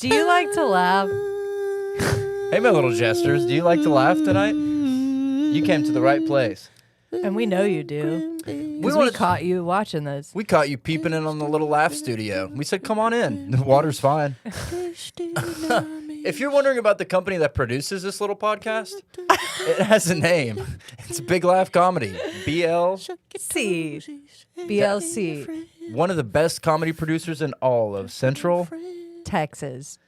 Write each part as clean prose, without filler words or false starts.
Do you like to laugh? Hey, my little jesters, do you like to laugh tonight? You came to the right place. And we know you do. Because we caught you watching this. We caught you peeping in on the little laugh studio. We said, come on in. The water's fine. If you're wondering about the company that produces this little podcast, it has a name. It's Big Laugh Comedy. BLC. One of the best comedy producers in all of Central Texas.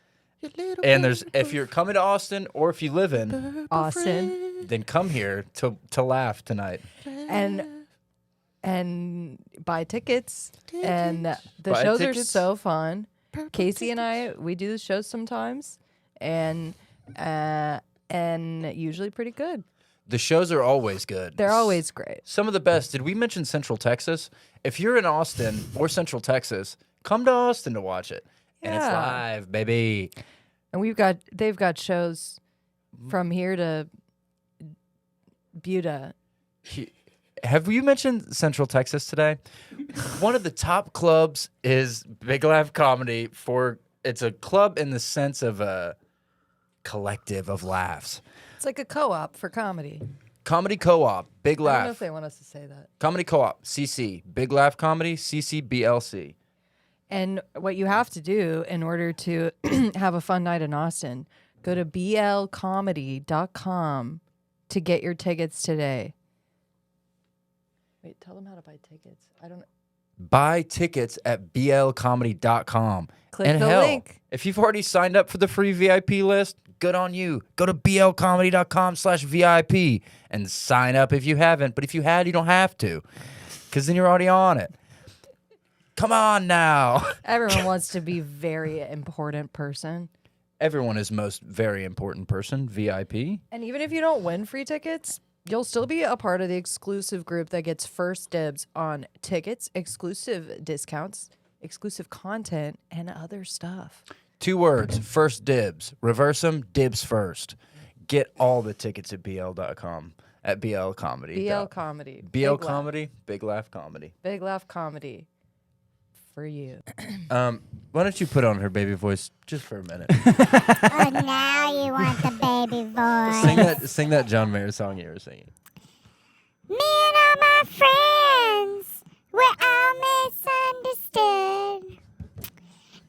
And if you're coming to Austin or if you live in Austin, then come here to laugh tonight. And buy tickets. And the shows are so fun. Casey and I, we do the shows sometimes, and usually pretty good. The shows are always good. They're always great. Some of the best. Did we mention Central Texas? If you're in Austin or Central Texas, come to Austin to watch it. And it's live, baby. And they've got shows from here to Buda. Have you mentioned Central Texas today? One of the top clubs is Big Laugh Comedy. It's a club in the sense of a collective of laughs. It's like a co-op for comedy. Comedy co-op, Big Laugh. I don't know if they want us to say that. Comedy co-op, CC, Big Laugh Comedy, CCBLC. And what you have to do in order to have a fun night in Austin, go to blcomedy.com to get your tickets today. Wait, tell them how to buy tickets. I don't know. Buy tickets at blcomedy.com. Click the link. If you've already signed up for the free VIP list, good on you. Go to blcomedy.com/VIP and sign up if you haven't. But if you had, you don't have to, because then you're already on it. Come on now. Everyone wants to be very important person. Everyone is most very important person, VIP. And even if you don't win free tickets, you'll still be a part of the exclusive group that gets first dibs on tickets, exclusive discounts, exclusive content, and other stuff. 2 words, first dibs. Reverse them, dibs first. Get all the tickets at bl.com, at BL Comedy. BL Comedy. BL Comedy, Big Laugh Comedy. Big Laugh Comedy. For you. Why don't you put on her baby voice just for a minute? Oh, now you want the baby voice. Sing that John Mayer song you were singing. Me and all my friends, we're all misunderstood.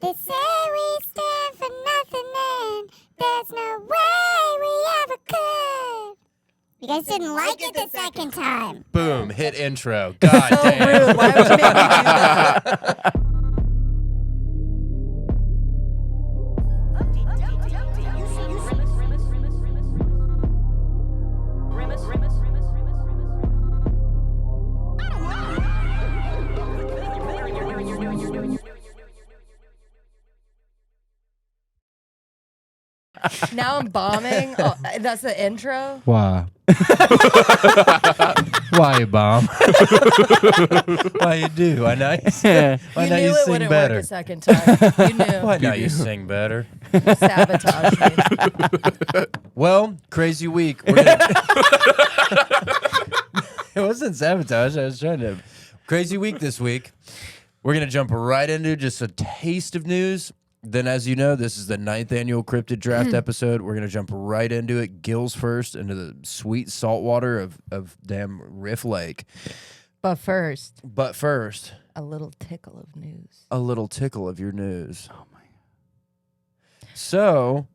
They say we stand for nothing and there's no way we ever could. You guys didn't like it the second time. Boom, hit intro. God damn. Rude. Why would you make me do that? Now I'm bombing. Oh, that's the intro. Why? Why you bomb? Why you do? I know you sing. Why You not knew you it sing wouldn't better? work a second time. You knew. Why not you sing better? Sabotage me. Well, crazy week. We're gonna It wasn't sabotage. I was trying to. Crazy week this week. We're going to jump right into just a taste of news. Then, as you know, this is the 9th annual Cryptid Draft episode. We're going to jump right into it, gills first, into the sweet salt water of damn Riff Lake. But first, a little tickle of news. A little tickle of your news. Oh, my God. So,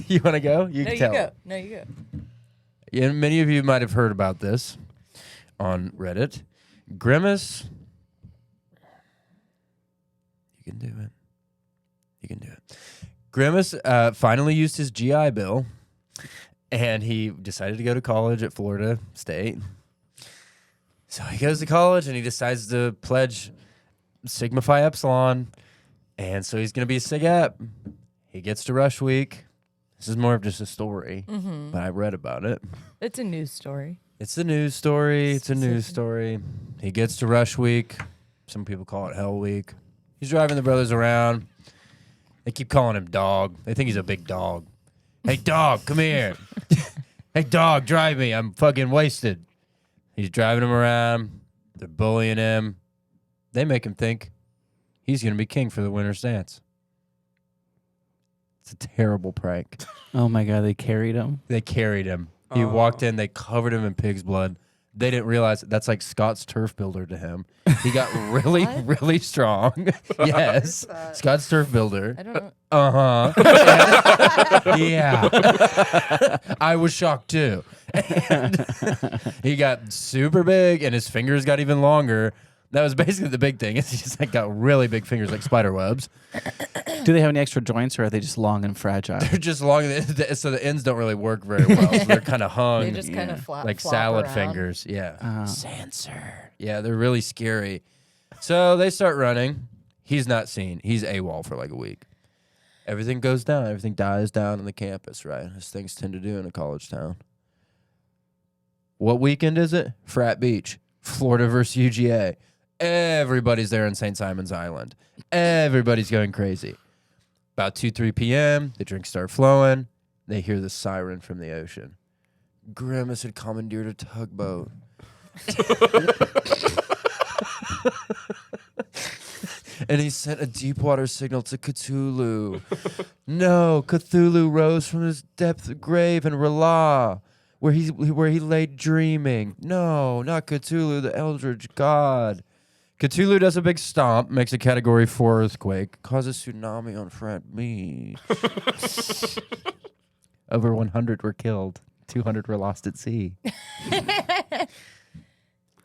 you want to go? You can tell. No, you go. Yeah, many of you might have heard about this on Reddit. Grimace. You can do it. You can do it. Grimace finally used his GI Bill, and he decided to go to college at Florida State. So he goes to college, and he decides to pledge Sigma Phi Epsilon, and so he's going to be a Sig Ep. He gets to Rush Week. This is more of just a story, but I read about it. It's a news story. It's a news story. It's a news story. He gets to Rush Week. Some people call it Hell Week. He's driving the brothers around. They keep calling him Dog. They think he's a big dog. Hey, dog, come here. Hey, dog, drive me. I'm fucking wasted. He's driving him around. They're bullying him. They make him think he's going to be king for the winner's dance. It's a terrible prank. Oh my God, they carried him. They carried him. He walked in. They covered him in pig's blood. They didn't realize that's like Scott's turf builder to him. He got really, really strong. Yes, Scott's turf builder. I don't know. Yeah. I was shocked too. And he got super big, and his fingers got even longer. That was basically the big thing. Is he just like got really big fingers, like spider webs. Do they have any extra joints, or are they just long and fragile? They're just long, so the ends don't really work very well. So they're kind of hung. They just kind of flop like flop salad around. fingers. Yeah. Sensor. Yeah, they're really scary. So they start running. He's not seen. He's AWOL for like a week. Everything goes down. Everything dies down on the campus, right? As things tend to do in a college town. What weekend is it? Frat Beach. Florida versus UGA. Everybody's there in St. Simon's Island. Everybody's going crazy. About 2, 3 p.m., the drinks start flowing. They hear the siren from the ocean. Grimace had commandeered a tugboat. And he sent a deep water signal to Cthulhu. No, Cthulhu rose from his depth grave in R'lah, where he lay dreaming. No, not Cthulhu, the eldritch god. Cthulhu does a big stomp, makes a Category 4 earthquake, causes tsunami on Frat Beach. Over 100 were killed. 200 were lost at sea.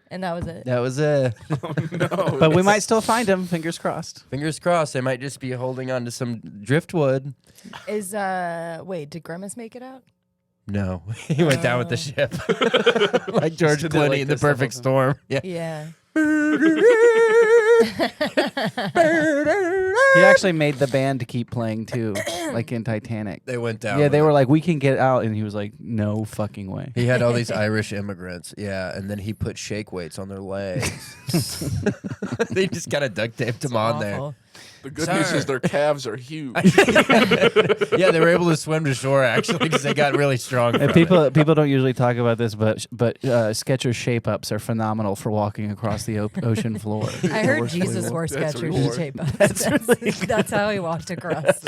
And that was it. That was it. Oh, no. But we might still find him. Fingers crossed. Fingers crossed. They might just be holding on to some driftwood. Is wait, did Grimace make it out? No, he went down with the ship, like George Stood there Clooney like in The this the whole Perfect time. Storm. Yeah. Yeah. He actually made the band to keep playing too, like in Titanic. They went down. Yeah, they with were it. like, we can get out. And he was like, no fucking way. He had all these Irish immigrants. Yeah, and then he put shake weights on their legs. They just kind of duct taped them on there. Awful. The good news is their calves are huge. Yeah, they were able to swim to shore actually because they got really strong. And from it. people don't usually talk about this, but Skechers shape ups are phenomenal for walking across the ocean floor. I heard Jesus wore That's Skechers really to shape up. That's how he walked across.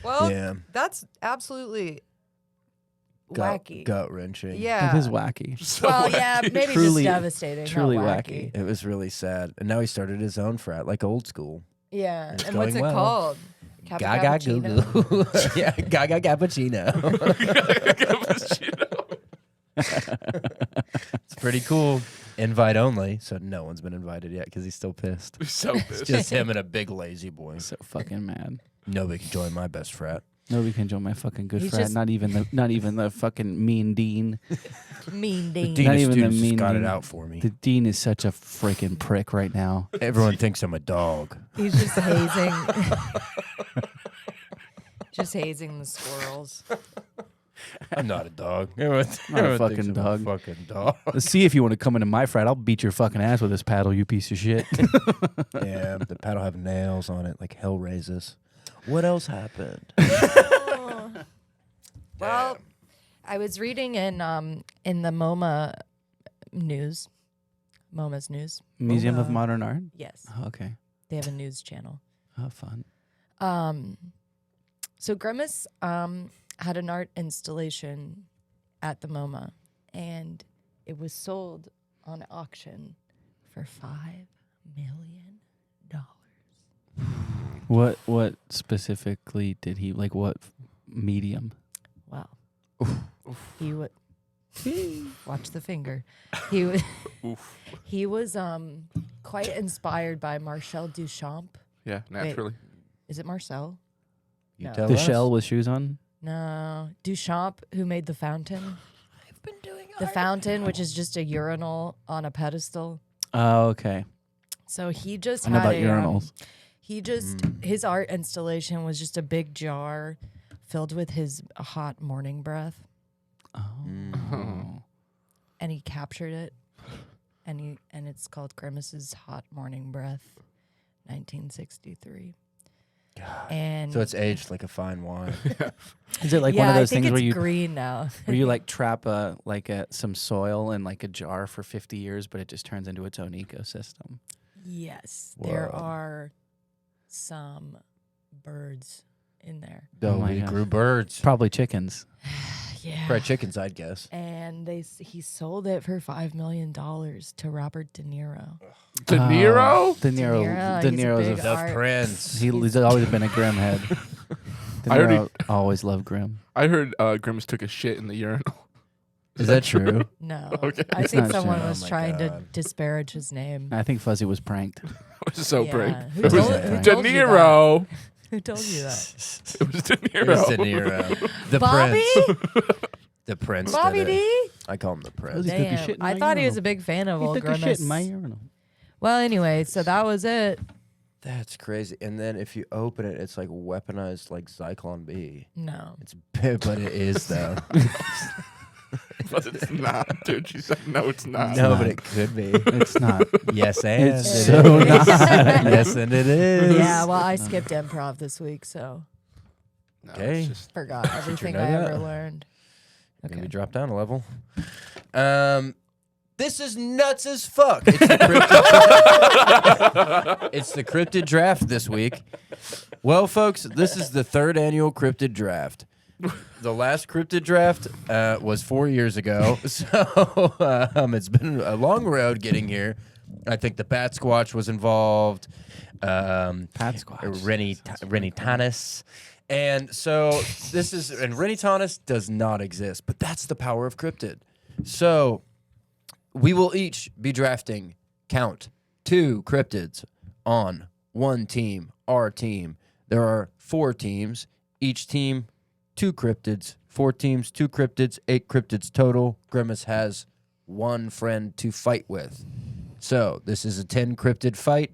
Well, Yeah. that's absolutely wacky. gut wrenching. Yeah. It is wacky. So Well, wacky. yeah, maybe Truly- just devastating. truly not wacky. It was really sad, and now he started his own frat, like old school. Yeah. It's And what's going it well. called? Kappa Gaga Cappuccino? goo goo. Yeah, Gaga cappuccino. It's pretty cool. Invite only, so no one's been invited yet because he's still pissed. So It's pissed. just him and a big lazy boy. So fucking mad. Nobody can join my best frat. Nobody can join my fucking good He's frat. just- Not even the fucking mean dean. Mean The Dean. dean Not of even the students just mean got it dean. out for me. The dean is such a freaking prick right now. Everyone thinks I'm a dog. He's just hazing. Just hazing the squirrels. I'm not a dog. Everyone Not a everyone thinks fucking I'm dog. fucking dog. Let's see if you want to come into my frat. I'll beat your fucking ass with this paddle, you piece of shit. Yeah, the paddle have nails on it like hell raises. What else happened? Well, I was reading in the MoMA news. MoMA's news. Museum of MoMA. Modern Art. Yes, Oh, okay. they have a news channel. Oh, fun. So Grimace had an art installation at the MoMA, and it was sold on auction for $5 million. What specifically did he like? What medium? Wow. He would watch the finger. He was he was quite inspired by Marcel Duchamp. Yeah, naturally. Is it Marcel? You No. tell The us. shell with shoes on. No, Duchamp, who made the fountain. I've been doing The fountain, which is just a urinal on a pedestal. Oh, okay. So he just I know had about urinals. His art installation was just a big jar filled with his hot morning breath, Oh. and he captured it, and it's called Grimace's Hot Morning Breath, 1963. And So it's aged like a fine wine. Is it like yeah, one of those I think things where it's you green now. where you like trap some soil in like a jar for 50 years, but it just turns into its own ecosystem? Yes, there Whoa. are some birds in there. Oh my he gosh. grew birds. Probably chickens. Yeah. Fried chickens, I'd guess. And he sold it for $5 million to Robert De Niro. De Niro? De Niro. Niro, De he's a Niro's big a The art- Prince. he's always been a grim head. De I already- Niro always loved grim. I heard Grimace took a shit in the urinal. Is that true? No. Okay. I It's think not someone true. was Oh my trying to God. disparage his name. I think Fuzzy was pranked. I was so Yeah. brave. Who It was told- who De told you that? Niro. Who told you that? It was De It Niro. was De Niro. The Bobby? Prince. The Prince. Bobby did it. D? I call him the Prince. He took a Damn. shit in I my thought he was urinal. a big fan of He old took a shit Grimace. in my urinal. Well, anyway, so that was it. That's crazy. And then if you open it, it's like weaponized, like Zyklon B. No. It's but it is though. But it's not, dude. She said, no, it's not. No, not. but it could be. It's not. Yes, and It's it so is. not. Yes, and it is. Yeah, well, I skipped improv this week, so No, Okay. it's just, forgot everything know I that. ever learned. Maybe Okay. drop down a level. This is nuts as fuck. It's the Cryptid Draft this week. Well, folks, this is the third annual Cryptid Draft. The last Cryptid Draft was 4 years ago, so it's been a long road getting here. I think the Bat Squatch was involved. Pat Squatch. Rennie Tanis. And so this is, and Rennie Tanis does not exist, but that's the power of Cryptid. So we will each be drafting, count, 2 cryptids on one team, our team. There are 4 teams, each team, 2 cryptids, 4 teams, 2 cryptids, 8 cryptids total. Grimace has 1 friend to fight with. So this is a 10 cryptid fight.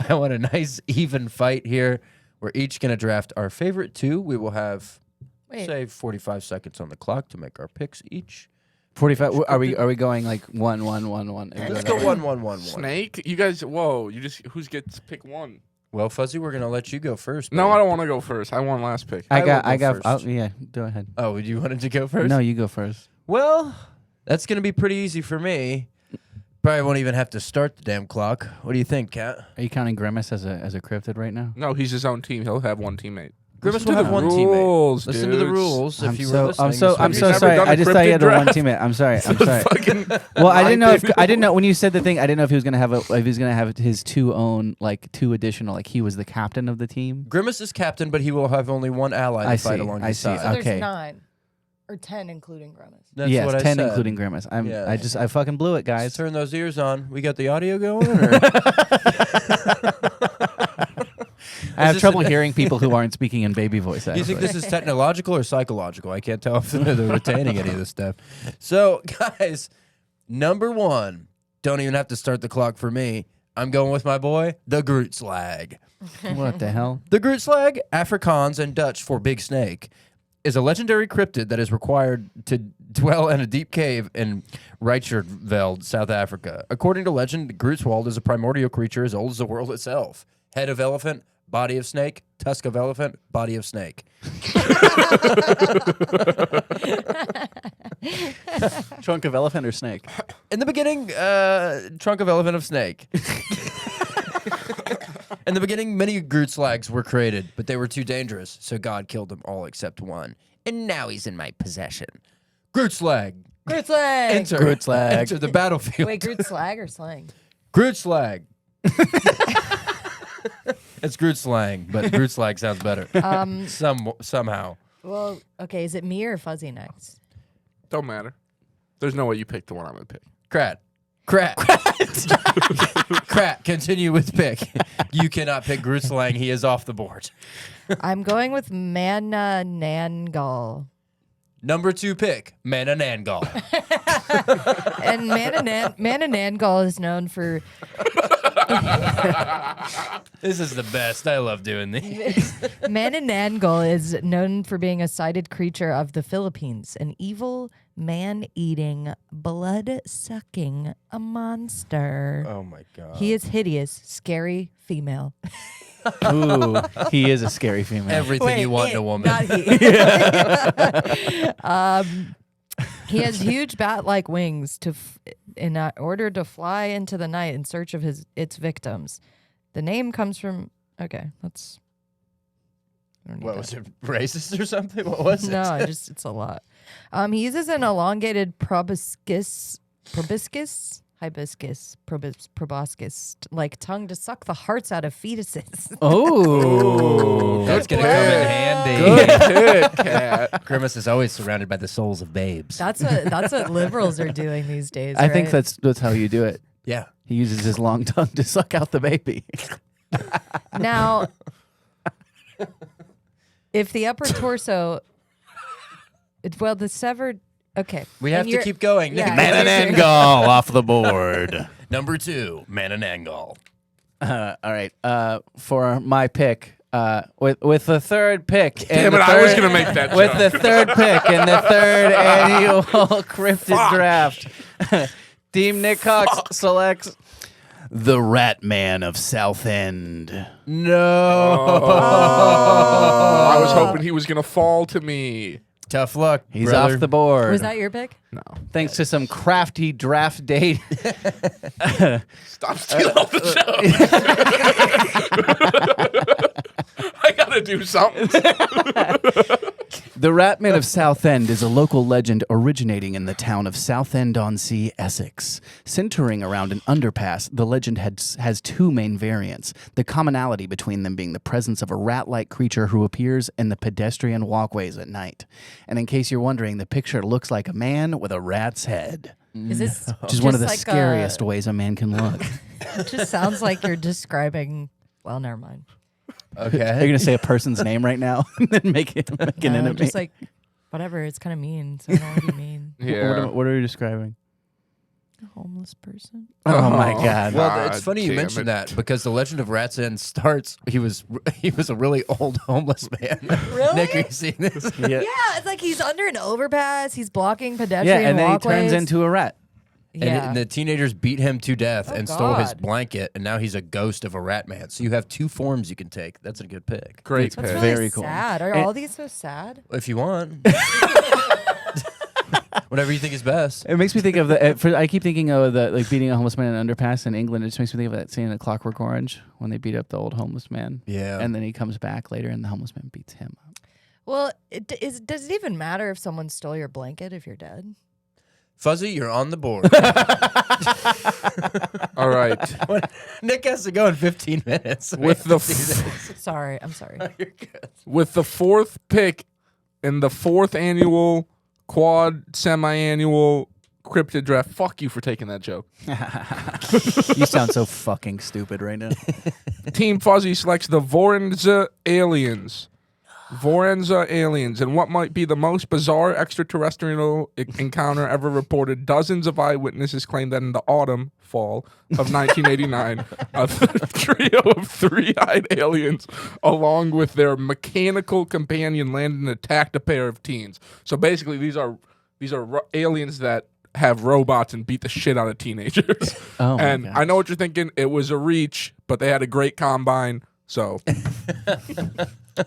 I want a nice even fight here. We're each going to draft our favorite 2. We will have, Wait. say, 45 seconds on the clock to make our picks each. 45. Are we going like 1, 1, 1, 1? Let's go 1, 1, 1, 1. Snake? You guys, whoa. You just, who gets to pick one? Well, Fuzzy, we're going to let you go first. No, buddy. I don't want to go first. I want last pick. I I will got. go Oh, first. yeah. Go ahead. Oh, you wanted to go first? No, you go first. Well, that's going to be pretty easy for me. Probably won't even have to start the damn clock. What do you think, Kat? Are you counting Grimace as a cryptid right now? No, he's his own team. He'll have one teammate. Grimace Listen will to have the one rules, teammate. Listen to the dudes. rules. If I'm you so, were listening, I'm so, this I'm would so be- never sorry. done a I just thought you cryptid had a one draft? teammate. I'm sorry. I'm sorry. Fucking Well, I didn't know. lying I didn't know when you said the thing. I didn't know if he was gonna have his 2 own, like 2 additional, like he was the captain of the team. Grimace is captain, but he will have only one ally to I fight see, along I his see. side. So Okay. there's 9 or 10, including Grimace. That's yes, what I 10 said. including Grimace. Yes. I fucking blew it, Let's guys. turn those ears on. We got the audio going? Or? I have this trouble a- hearing people who aren't speaking in baby voice. Do you think actually. this is technological or psychological? I can't tell if they're retaining any of this stuff. So, guys, number 1, don't even have to start the clock for me. I'm going with my boy, the Groot Slag. What the hell? The Groot Slag, Afrikaans and Dutch for big snake, is a legendary cryptid that is required to dwell in a deep cave in Reicherveld, South Africa. According to legend, Grootswald is a primordial creature as old as the world itself. Head of elephant, body of snake, tusk of elephant, body of snake. Trunk of elephant or snake? In the beginning, trunk of elephant of snake. In the beginning, many Groot Slags were created, but they were too dangerous, so God killed them all except one. And now he's in my possession. Groot Slag. Groot Slag! Enter, Groot Slag. enter the battlefield. Wait, Groot Slag or slang? Groot Slag. It's Groot Slang, but Groot Slag sounds better. Somehow. Well, okay, is it me or Fuzzy next? don't matter. There's no way you pick the one I'm gonna pick. Krat. Krat, continue with pick. You cannot pick Groot Slang. He is off the board. I'm going with Mana Nangal. Number 2 pick, Mana Nangal. And Mana Nangal is known for This is the best. I love doing these. Mana Nangal is known for being a sighted creature of the Philippines, an evil, man-eating, blood-sucking monster. Oh my god. He is hideous, scary female. Ooh, he is a scary female. Everything you want in a woman. Not he. He has huge bat-like wings in order to fly into the night in search of its victims. The name comes from Okay, that's. I don't need What that. was it? Racist or something? What was it? No, it's a lot. He uses an elongated proboscis, proboscis, like tongue to suck the hearts out of fetuses. Oh. That's gonna come in handy. Good hit, cat. Grimace is always surrounded by the souls of babes. That's what liberals are doing these days. I think right? that's how you do it. Yeah. He uses his long tongue to suck out the baby. Now, if the upper torso, the severed. Okay, We have and to you're- keep going. Yeah, Manananggal off the board. Number 2, Manananggal. All right. For my pick, with the third pick. Damn it, I was going to make that With joke. the third pick in the third annual Cryptid Draft, Team Nick Cox selects the Rat Man of Southend. No. I was hoping he was going to fall to me. Tough luck. He's brother. off the board. Was that your pick? No. Thanks to some crafty draft date. Stop stealing all the show. I got to do something. The Ratman of Southend is a local legend originating in the town of Southend-on-Sea, Essex. Centering around an underpass, the legend has two main variants, the commonality between them being the presence of a rat-like creature who appears in the pedestrian walkways at night. And in case you're wondering, the picture looks like a man with a rat's head, Is this which is one of the just like scariest ways a man can look. It just sounds like you're describing. Well, never mind. Are you Okay. going to say a person's name right now and then make an enemy? Just like whatever. It's kind of mean. So I don't know what you mean. Yeah. What are you describing? A homeless person. Oh, my God. Well, it's God funny you damn mentioned it. that because the Legend of Rat's End starts. He was a really old homeless man. Really? Nick, have you seen this? Yeah. Yeah, it's like he's under an overpass. He's blocking pedestrian Yeah, and then walkways. he turns into a rat. Yeah. And the teenagers beat him to death Oh, and stole his God. blanket, and now he's a ghost of a rat man. So you have two forms you can take. That's a good pick. Great That's pick. really Very cool. sad. Are And- all these so sad? If you want. Whatever you think is best. It makes me think of the. I keep thinking of the beating a homeless man in an underpass in England. It just makes me think of that scene in Clockwork Orange when they beat up the old homeless man. Yeah. And then he comes back later, and the homeless man beats him up. Well, does it even matter if someone stole your blanket if you're dead? Fuzzy, you're on the board. All right. Nick has to go in 15 minutes. With the Sorry, I'm sorry. You're good. with the fourth pick in the fourth annual quad semi-annual Cryptid Draft. Fuck you for taking that joke. You sound so fucking stupid right now. Team Fuzzy selects the Vorenza aliens. Vorenza aliens, and what might be the most bizarre extraterrestrial encounter ever reported. Dozens of eyewitnesses claim that in the fall of 1989, a trio of three-eyed aliens, along with their mechanical companion, landed and attacked a pair of teens. So basically, these are aliens that have robots and beat the shit out of teenagers. Oh, my And gosh. I know what you're thinking. It was a reach, but they had a great combine. So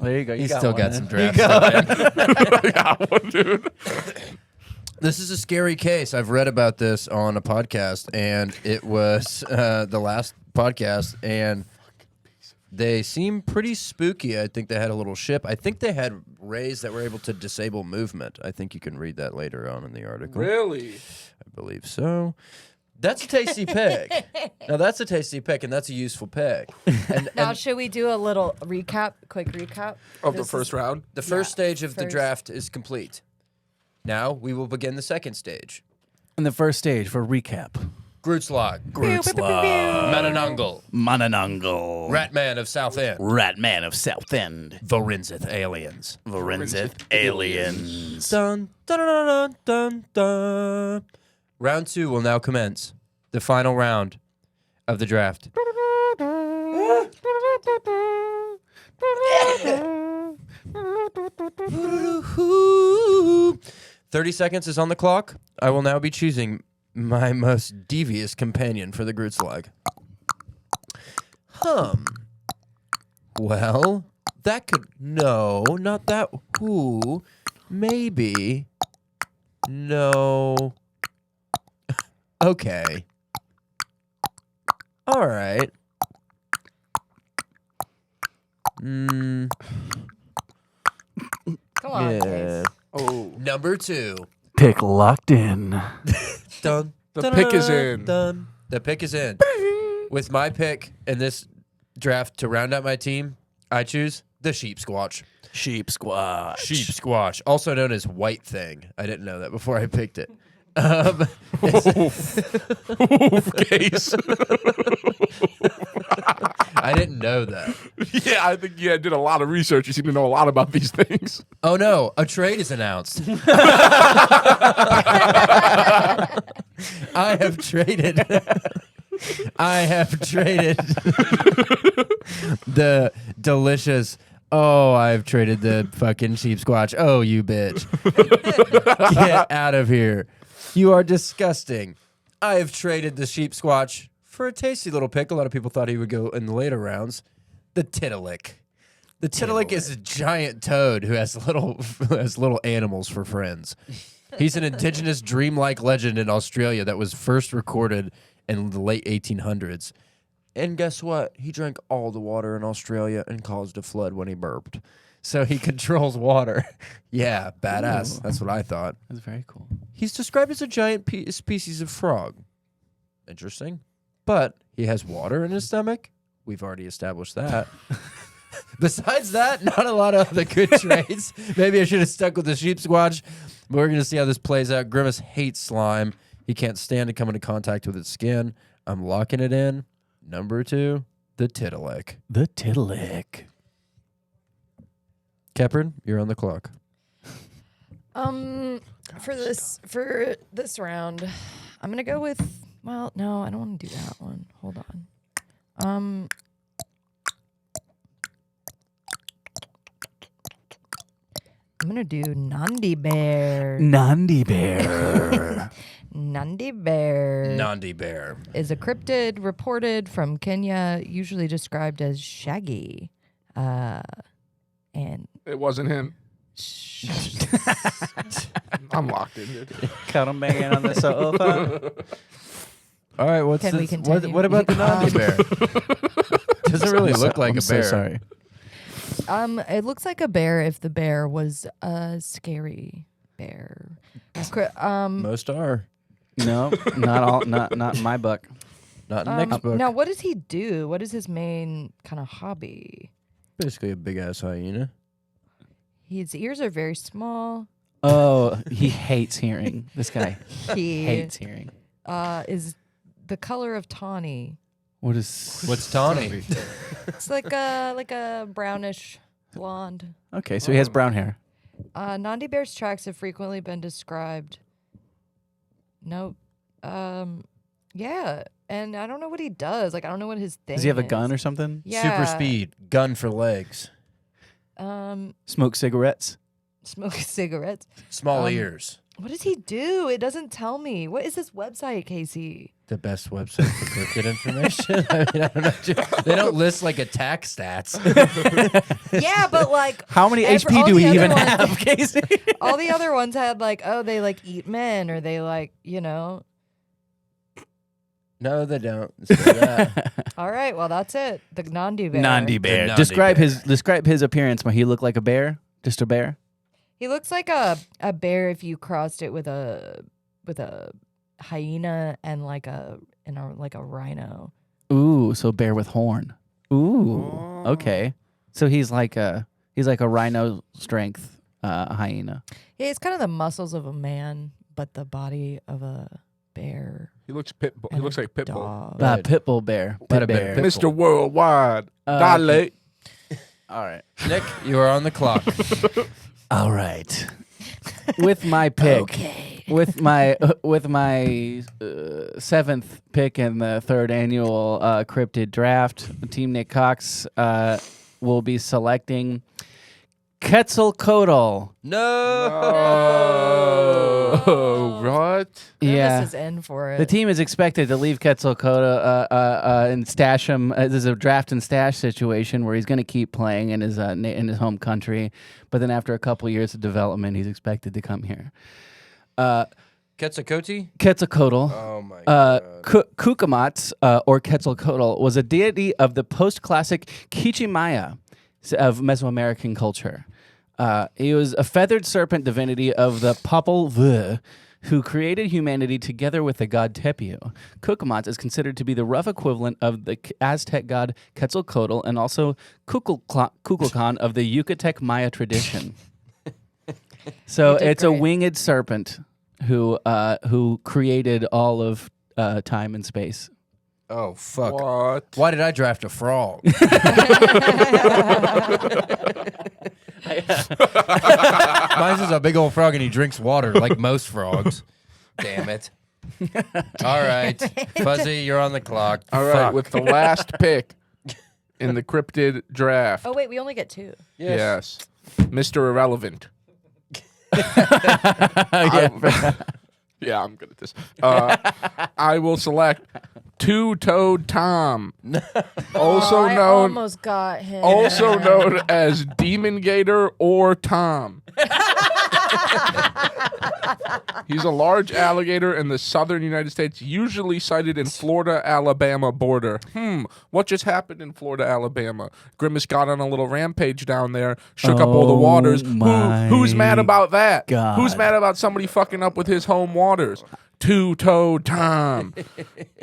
There you go. You He's got still one, got man. some drafts. I got one, dude. This is a scary case. I've read about this on a podcast, and it was the last podcast, and they seem pretty spooky. I think they had a little ship. I think they had rays that were able to disable movement. I think you can read that later on in the article. Really? I believe so. That's a tasty pick. Now, that's a tasty pick, and that's a useful pick. And, Now, and should we do a little recap? Quick recap Of the This first is- round? the first Yeah, stage of the first. draft is complete. Now, we will begin the second stage. In the first stage, for recap. Grootslag. Grootslag. Manananggal. Manananggal. Ratman of Southend. Ratman of Southend. Vorenzith aliens. Vorenzith aliens. Dun, dun, dun, dun, dun, dun. Round 2 will now commence. The final round of the draft. 30 seconds is on the clock. I will now be choosing my most devious companion for the Grootslag. Well, that could... No, not that... Who? Maybe. No. Okay. All right. Mm, Come on, yeah. guys. Oh, Number 2. Pick locked in. Dun. the pick is in. Dun. The pick is in. With my pick in this draft to round out my team, I choose the sheep squatch. Sheep squash. Sheep squash, also known as white thing. I didn't know that before I picked it. Case. I didn't know that. Yeah, I think you did a lot of research. You seem to know a lot about these things. Oh no, a trade is announced. I have traded the delicious. Oh, I've traded the fucking sheep squatch. Oh, you bitch. Get out of here. You are disgusting. I have traded the sheep squatch for a tasty little pick. A lot of people thought he would go in the later rounds. The titilic. The titilic is a giant toad who has little animals for friends. He's an indigenous dreamlike legend in Australia that was first recorded in the late 1800s. And guess what? He drank all the water in Australia and caused a flood when he burped. So he controls water. Yeah, badass. That's what I thought. That's very cool. He's described as a giant species of frog. Interesting. But he has water in his stomach. We've already established that. Besides that, not a lot of other good traits. Maybe I should have stuck with the sheep squatch. But we're going to see how this plays out. Grimace hates slime. He can't stand to come into contact with its skin. I'm locking it in. Number 2, the titilic. The titilic. Keprin, you're on the clock. For this round, I'm gonna go with. Well, no, I don't want to do that one. Hold on. I'm gonna do Nandi Bear. Nandi bear. Nandi Bear Nandi bear. is a cryptid reported from Kenya, usually described as shaggy. And It wasn't him. I'm locked in, dude. Cut him banging on the sofa. All right, Can we what continue? about the Nandi bear? Doesn't really look like I'm a so bear. sorry. It looks like a bear if the bear was a scary bear. Most are. No, not all. Not in my book. Not in Nick's book. Now, what does he do? What is his main kind of hobby? Basically a big ass hyena. His ears are very small. Oh, he hates hearing. This guy He hates hearing. is the color of tawny. What is? What's tawny? It's like a brownish blonde. Okay, so he has brown hair. Nandi bear's tracks have frequently been described. Nope. Yeah, and I don't know what he does. Like, I don't know what his thing is. Does he have a gun or something? Yeah. Super speed. Gun for legs. Smoke cigarettes. Smoke cigarettes. Small ears. What does he do? It doesn't tell me. What is this website, Casey? The best website for cryptid information. I mean, I don't know. They don't list like attack stats. Yeah, but like, How many all HP do the we other even ones- have, Casey? all the other ones had like, oh, they like eat men, or they like, No, they don't. Say that. All right, well, that's it. The Nandi bear. Nandi bear. Nandi Describe bear. his appearance. When he look like a bear? Just a bear? He looks like a bear if you crossed it with a hyena and like a rhino. Ooh, so bear with horn. Ooh, okay. So he's like a rhino strength hyena. Yeah, it's kind of the muscles of a man, but the body of a bear. He looks pitbull. He and looks a like pitbull. dog. Right. Pit bull bear. Might Pit have been bear. pit- Mr. Worldwide. Okay. Dilate. All right. Nick, you are on the clock. All right. With my pick. Okay. With my seventh pick in the third annual Cryptid Draft, Team Nick Cox will be selecting Quetzalcoatl. No. Oh, right. Yeah. Grimace is in for it. The team is expected to leave Quetzalcoatl and stash him. This is a draft and stash situation where he's going to keep playing in his home country, but then after a couple years of development, he's expected to come here. Quetzalcoatl? Quetzalcoatl. Oh my god. Cucamatz, or Quetzalcoatl, was a deity of the post-classic Quiché Maya. of Mesoamerican culture. He was a feathered serpent divinity of the Popol Vuh, who created humanity together with the god Tepiu. Cucamonte is considered to be the rough equivalent of the Aztec god Quetzalcoatl and also Kukulkan of the Yucatec Maya tradition. So did it's a great. winged serpent who created all of time and space. Oh fuck! What? Why did I draft a frog? Mine's is a big old frog and he drinks water like most frogs. Damn it! All right, Fuzzy, you're on the clock. All right, Fuck. with the last pick in the Cryptid Draft. Oh wait, we only get 2. Yes. Mr. Irrelevant. Yeah, I'm good at this. I will select Two-Toed Tom, also I known almost got him. also known as Demon Gator or Tom. He's a large alligator in the southern United States, usually sighted in Florida-Alabama border. What just happened in Florida, Alabama? Grimace got on a little rampage down there, shook up all the waters. Who's mad about that? God. Who's mad about somebody fucking up with his home waters? Two-Toed Tom.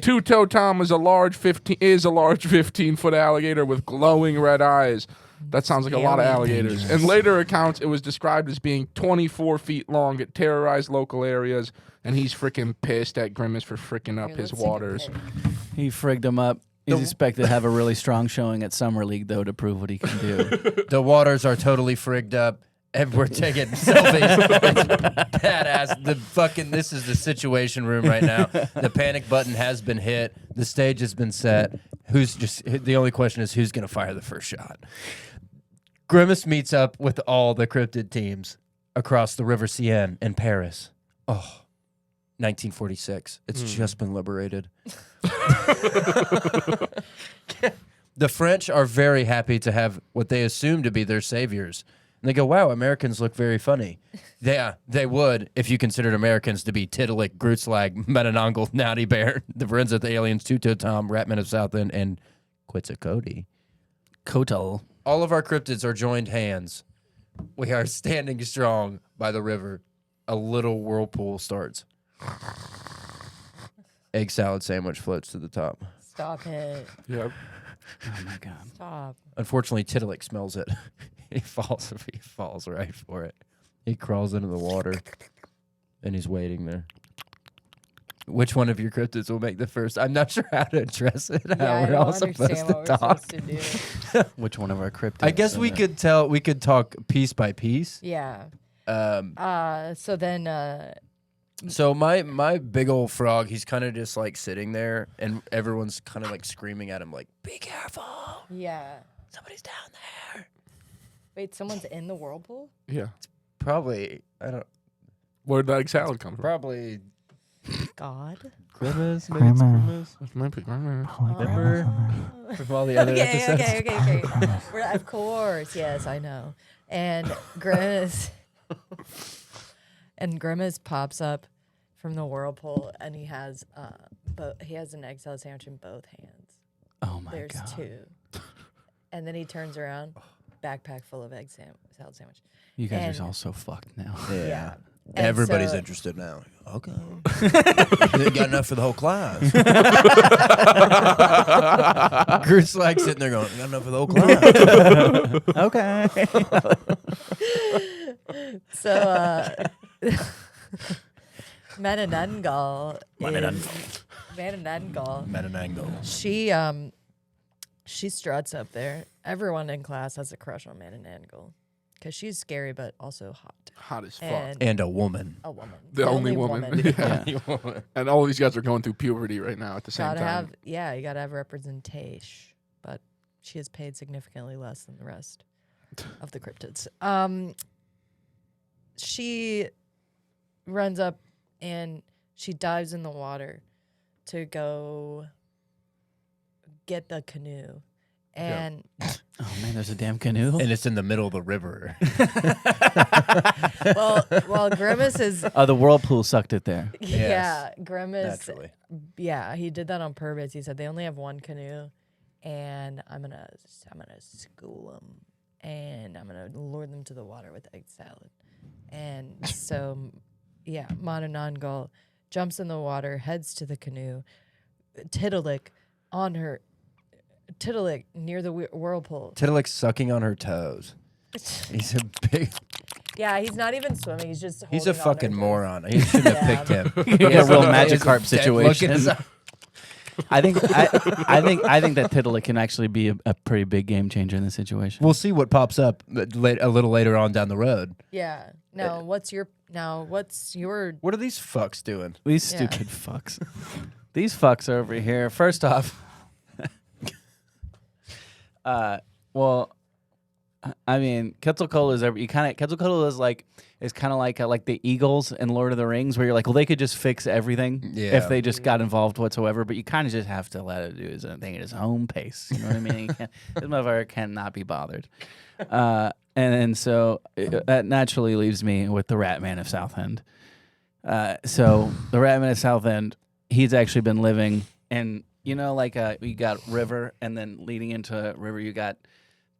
Two-Toed Tom is a large 15-foot alligator with glowing red eyes. That sounds like a lot of alligators. In later accounts, it was described as being 24 feet long. It terrorized local areas, and he's freaking pissed at Grimace for freaking up his waters. He frigged him up. He's expected to have a really strong showing at Summer League, though, to prove what he can do. The waters are totally frigged up. And we're taking selfies. It's badass. This is the situation room right now. The panic button has been hit. The stage has been set. The only question is who's going to fire the first shot. Grimace meets up with all the cryptid teams across the River Seine in Paris. Oh, 1946. It's just been liberated. The French are very happy to have what they assume to be their saviors. And they go, wow, Americans look very funny. Yeah, they would if you considered Americans to be Tiddalik, Grootslag, Metanongle, Naughty Bear, the Friends of the Aliens, Two-Toed Tom, Ratman of Southend, and Quetzalcoatl. Kotal. All of our cryptids are joined hands. We are standing strong by the river. A little whirlpool starts. Egg salad sandwich floats to the top. Stop it. Yep. Oh, my God. Stop. Unfortunately, Tiddalik smells it. He falls right for it. He crawls into the water, and he's waiting there. Which one of your cryptids will make the first? I'm not sure how to address it. How we're all supposed to talk. Which one of our cryptids? I guess we could tell. We could talk piece by piece. Yeah. So then. So my big old frog, he's kind of just like sitting there, and everyone's kind of like screaming at him, like, "Be careful! Yeah. Somebody's down there." Wait, someone's in the whirlpool? Yeah. Probably, I don't. Where'd the egg salad come from? Probably God. Grimace. Maybe it's Grimace. Remember? From all the other episodes. Okay. Of course, yes, I know. And Grimace, pops up from the whirlpool, and he has an egg salad sandwich in both hands. Oh, my There's God. 2, and then he turns around, backpack full of salad sandwich. You guys And- are all so fucked now. Yeah. And Everybody's so- interested now. Okay. You got enough for the whole class. Groot's like sitting there going, got enough for the whole class. Okay. So, Mananangal. Metanangle. She struts up there. Everyone in class has a crush on Mananangal because she's scary but also hot. Hot as fuck. And a woman. A woman. The only woman. Yeah. And all these guys are going through puberty right now at the same time. You gotta have representation. But she is paid significantly less than the rest of the cryptids. She runs up and she dives in the water to go get the canoe. And Oh, man, there's a damn canoe. And it's in the middle of the river. well, Grimace is The whirlpool sucked it there. yeah, Grimace. Naturally. Yeah, he did that on purpose. He said they only have one canoe, and I'm gonna school them and I'm gonna lure them to the water with egg salad. And so, yeah, Mononongal jumps in the water, heads to the canoe. Tiddalik near the whirlpool. Tiddlik's sucking on her toes. He's a big. Yeah, he's not even swimming. He's just. He's a holding on fucking their moron. He shouldn't have picked him. You get a real He has Magikarp dead look in his situation. eye. I think that Tiddalik can actually be a pretty big game changer in this situation. We'll see what pops up a little later on down the road. Yeah. Now, what's your? What are these fucks doing? These Yeah. stupid fucks. These fucks over here. First off, well, I mean, Quetzalcoatl is Quetzalcoatl is kind of like the Eagles in Lord of the Rings, where you're like, well, they could just fix everything if they just got involved whatsoever, but you kind of just have to let it do his own thing at his own pace. You know what I mean? This motherfucker cannot be bothered. And so that naturally leaves me with the Rat Man of Southend. So the Rat Man of Southend, he's actually been living in, you you got river, and then leading into river, you got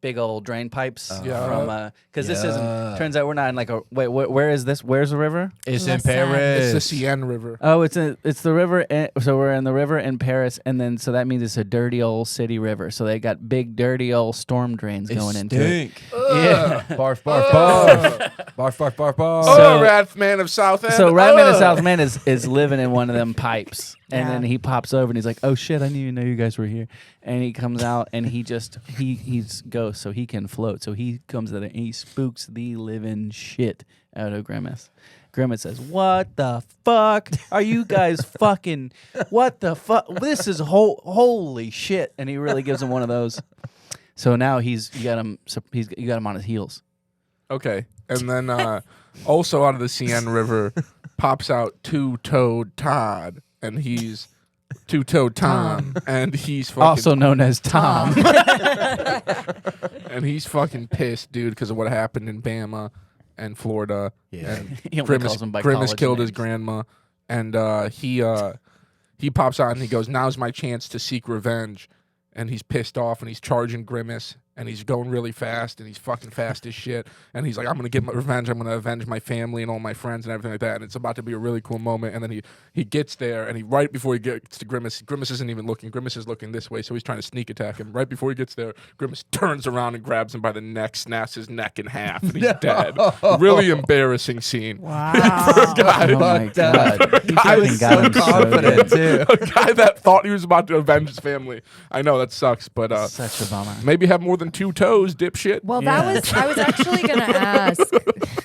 big old drain pipes from because this isn't. Turns out we're not in like a wait. Where is this? Where's the river? It's La in Seine. Paris. It's the Seine River. Oh, it's the river. So we're in the river in Paris, and then so that means it's a dirty old city river. So they got big dirty old storm drains going into it. Yeah. Barf, barf, barf. Barf, barf, barf, barf. So- Rat Man of Southend. So Ratman of South Man is living in one of them pipes, and Yeah. then he pops over and he's like, "Oh shit, I didn't even know you guys were here." And he comes out and he's ghost, so he can float. So he comes out and he spooks the living shit out of Grimace. Grimace says, "What the fuck are you guys fucking? What the fuck? This is holy shit!" And he really gives him one of those. So now you got him on his heels. Okay. And then also out of the Seine River pops out Two-Toed Todd, and he's Two-Toed Tom, and he's fucking Also known as Tom. and he's fucking pissed, dude, because of what happened in Bama and Florida. Yeah. And He only Grimace, calls him by Grimace college killed his names. grandma, and he pops out and he goes, "Now's my chance to seek revenge." And he's pissed off and he's charging Grimace and he's going really fast and he's fucking fast as shit. And he's like, "I'm gonna get my revenge. I'm gonna avenge my family and all my friends and everything like that." And it's about to be a really cool moment. And then he gets there and right before he gets to Grimace isn't even looking. Grimace is looking this way, so he's trying to sneak attack him. Right before he gets there, Grimace turns around and grabs him by the neck, snaps his neck in half, and he's dead. Really embarrassing scene. Wow. Guy, Oh my god! He Guy fucking was got so him confident, so too. a guy that thought he was about to avenge his family. I know that sucks, but good. Such a bummer. maybe have more than 2 toes, dipshit. Well, Yeah. I was actually gonna ask.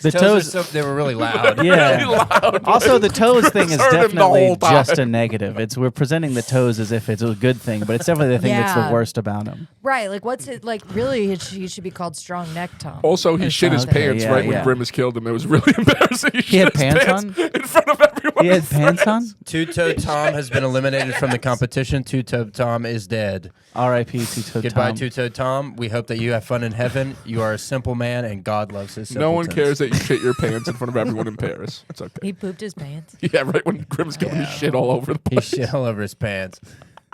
The Toes, toes. they were really loud. Yeah. Really loud. Also, the toes thing is Heard him the definitely whole time. just a negative. We're presenting the toes as if it's a good thing, but it's definitely the thing that's Yeah. the worst about him. Right, like what's it like? Really, he should be called Strong Neck Tom. Also, he Or shit his something. pants Yeah, right yeah. when Grimace killed him. It was really embarrassing. He had shit his pants in front of everyone. He had pants on. Two-Toed Tom has been eliminated from the competition. Two-Toed Tom is dead. R.I.P. Two-Toed Goodbye, Tom. Two-Toed Tom. We hope that you have fun in heaven. You are a simple man, and God loves his No one simpletons. cares that you shit your pants in front of everyone in Paris. It's okay. He pooped his pants. Yeah, right when Grimace killed him, he shit all over the He place. shit all over his pants.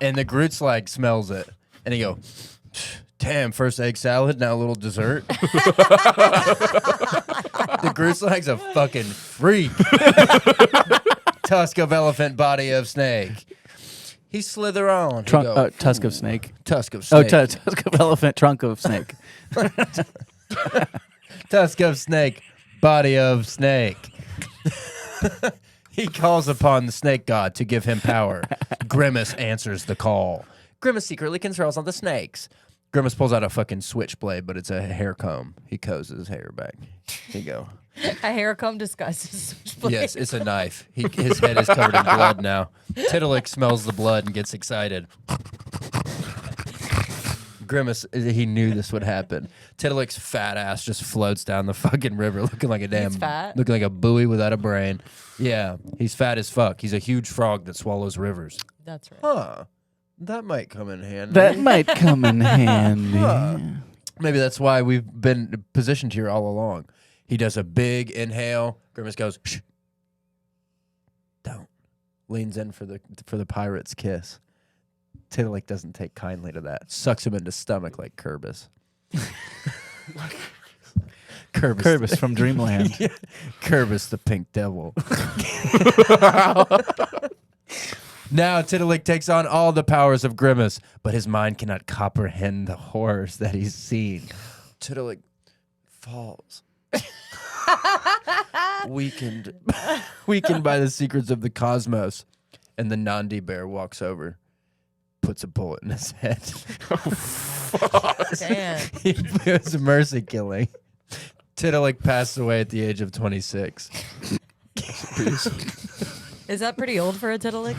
And the Groot's like smells it. And he go, "Damn, first egg salad, now a little dessert." The Groot's like's a fucking freak. Tusk of elephant, body of snake. He slither on. He go, Tusk of snake. Tusk of Oh, snake. tusk of elephant, trunk of snake. Tusk of snake, body of snake. He calls upon the snake god to give him power. Grimace answers the call. Grimace secretly controls all the snakes. Grimace pulls out a fucking switchblade, but it's a hair comb. He combs his hair back. Here you go. A hair comb disguises. Yes, it's a knife. His head is covered in blood now. Tiddalik smells the blood and gets excited. Grimace, he knew this would happen. Tiddalik's fat ass just floats down the fucking river looking like a damn... fat? Looking like a buoy without a brain. Yeah, he's fat as fuck. He's a huge frog that swallows rivers. That's right. Huh. That might come in handy. That might come in handy. Huh. Maybe that's why we've been positioned here all along. He does a big inhale. Grimace goes, "Shh. Don't." Leans in for the pirate's kiss. Tiddalik doesn't take kindly to that. Sucks him into stomach like Kerbis. Kerbis from Dreamland. Yeah. Kerbis the pink devil. Now Tiddalik takes on all the powers of Grimace, but his mind cannot comprehend the horrors that he's seen. Tiddalik falls. Weakened by the secrets of the cosmos. And the Nandi bear walks over, puts a bullet in his head. Damn. He was mercy killing. Tiddalik passed away at the age of 26. Is that pretty old for a Tiddalik?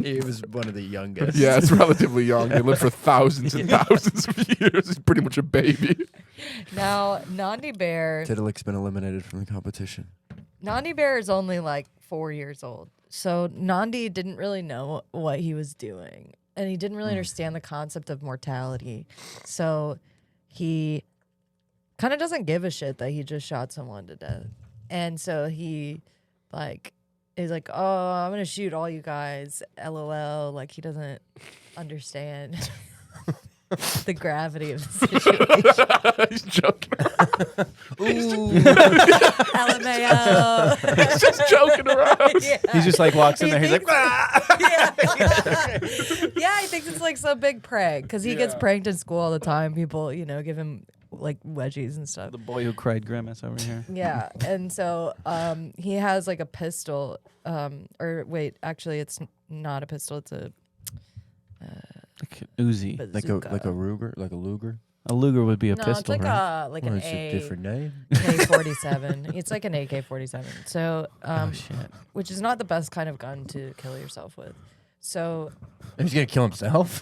He was one of the youngest. Yeah, it's relatively young. They lived for thousands and thousands of years. He's pretty much a baby. Now, Nandi Bear Tiddalik's been eliminated from the competition. Nandi Bear is only like 4 years old. So Nandi didn't really know what he was doing. And he didn't really understand the concept of mortality. So he kind of doesn't give a shit that he just shot someone to death. And so he like is like, oh, I'm going to shoot all you guys. LOL. Like he doesn't understand the gravity of the situation. He's joking. LMAO. He's just joking around. Yeah. He just like walks in He there. He's like, thinks- "Ah!" Yeah, he thinks it's like some big prank because he gets pranked in school all the time. People, give him like wedgies and stuff. The boy who cried Grimace over here. Yeah, and so he has like a pistol. Or wait, actually, it's not a pistol. It's a Like Uzi. bazooka. Like a Ruger, like a Luger. A Luger would be a No, pistol, it's like right? like Or an is it a different name? AK-47. It's like an AK-47. So, Oh shit! which is not the best kind of gun to kill yourself with. So, He's gonna kill himself.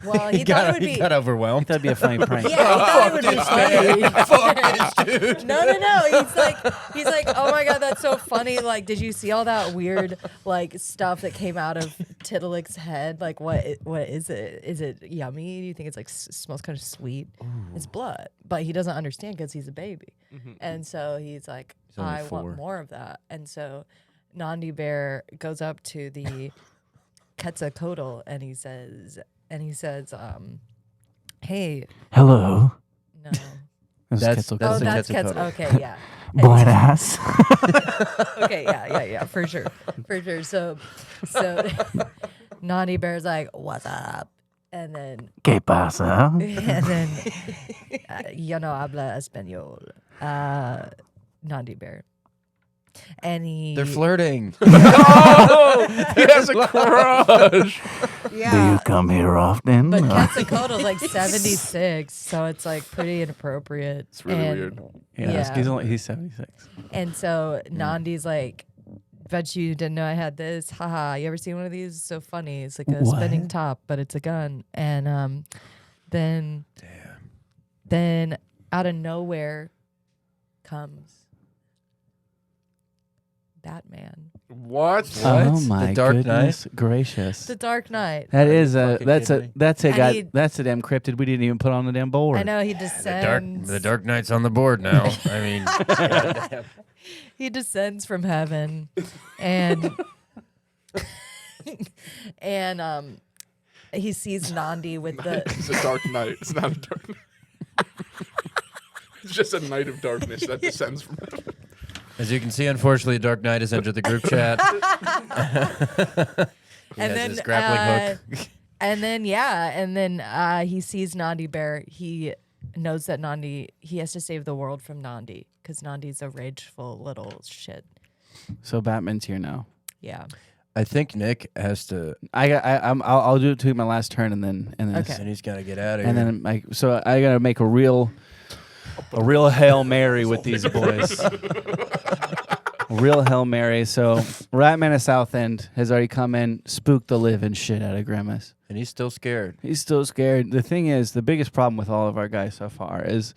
well, he thought it would be. He got overwhelmed. That'd be a funny prank. Yeah, he thought it would be funny. Dude. No. He's like, oh my god, that's so funny. Like, did you see all that weird like stuff that came out of Tiddalik's head? Like, what is it? Is it yummy? Do you think it's like smells kind of sweet? It's blood, but he doesn't understand because he's a baby, and so he's like, only I 4. want more of that. And so Nandi Bear goes up to the Quetzalcoatl and he says, hey, Hello. no. That's Oh, the that's Quetzalcoatl. Okay, yeah. Buenas. Okay, yeah, for sure. So Nandi Bear's like, what's up? And then, ¿Qué pasa? yo no habla español. Nandi Bear. And They're flirting. Oh, he has a crush. yeah. come here often? But Quetzalcoatl's like 76, so it's like pretty inappropriate. It's really weird. Yeah, he's 76. And so Nandi's like, bet you didn't know I had this. Haha, you ever seen one of these? It's so funny. It's like a What? spinning top, but it's a gun. And then out of nowhere comes Batman. What? Oh my The Dark goodness gracious. The Dark Knight. That is fucking kidding me? that's a And guy he- that's a damn cryptid we didn't even put on the damn board. I know he descends. The Dark Knight's on the board now. I mean, He descends from heaven, and he sees Nandi with the. It's a dark night. It's not a dark night. It's just a night of darkness that descends from heaven. as you can see, unfortunately, Dark Knight has entered the group chat. He And has then, his grappling hook. And then he sees Nandi Bear. He knows that he has to save the world from Nandi because Nandi's a rageful little shit. So Batman's here now. Yeah. I think Nick has to, I'll do it to my last turn and then Okay. and he's got to get out of here. and then I gotta make a real Hail Mary with these boys. A real Hail Mary. So Ratman of Southend has already come in, spooked the living shit out of Grimace. And he's still scared. He's still scared. The thing is, the biggest problem with all of our guys so far is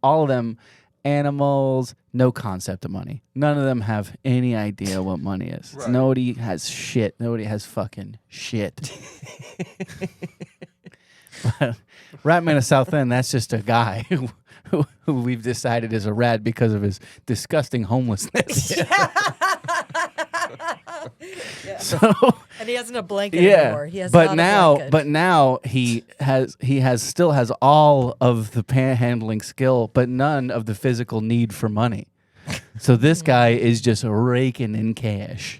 all of them animals, no concept of money. None of them have any idea what money is. Right. Nobody has shit. Nobody has fucking shit. But Ratman of Southend, that's just a guy who we've decided is a rat because of his disgusting homelessness. So And he hasn't a blanket yeah, anymore. He has not a blanket. but now he still has all of the panhandling skill, but none of the physical need for money. So this guy is just raking in cash.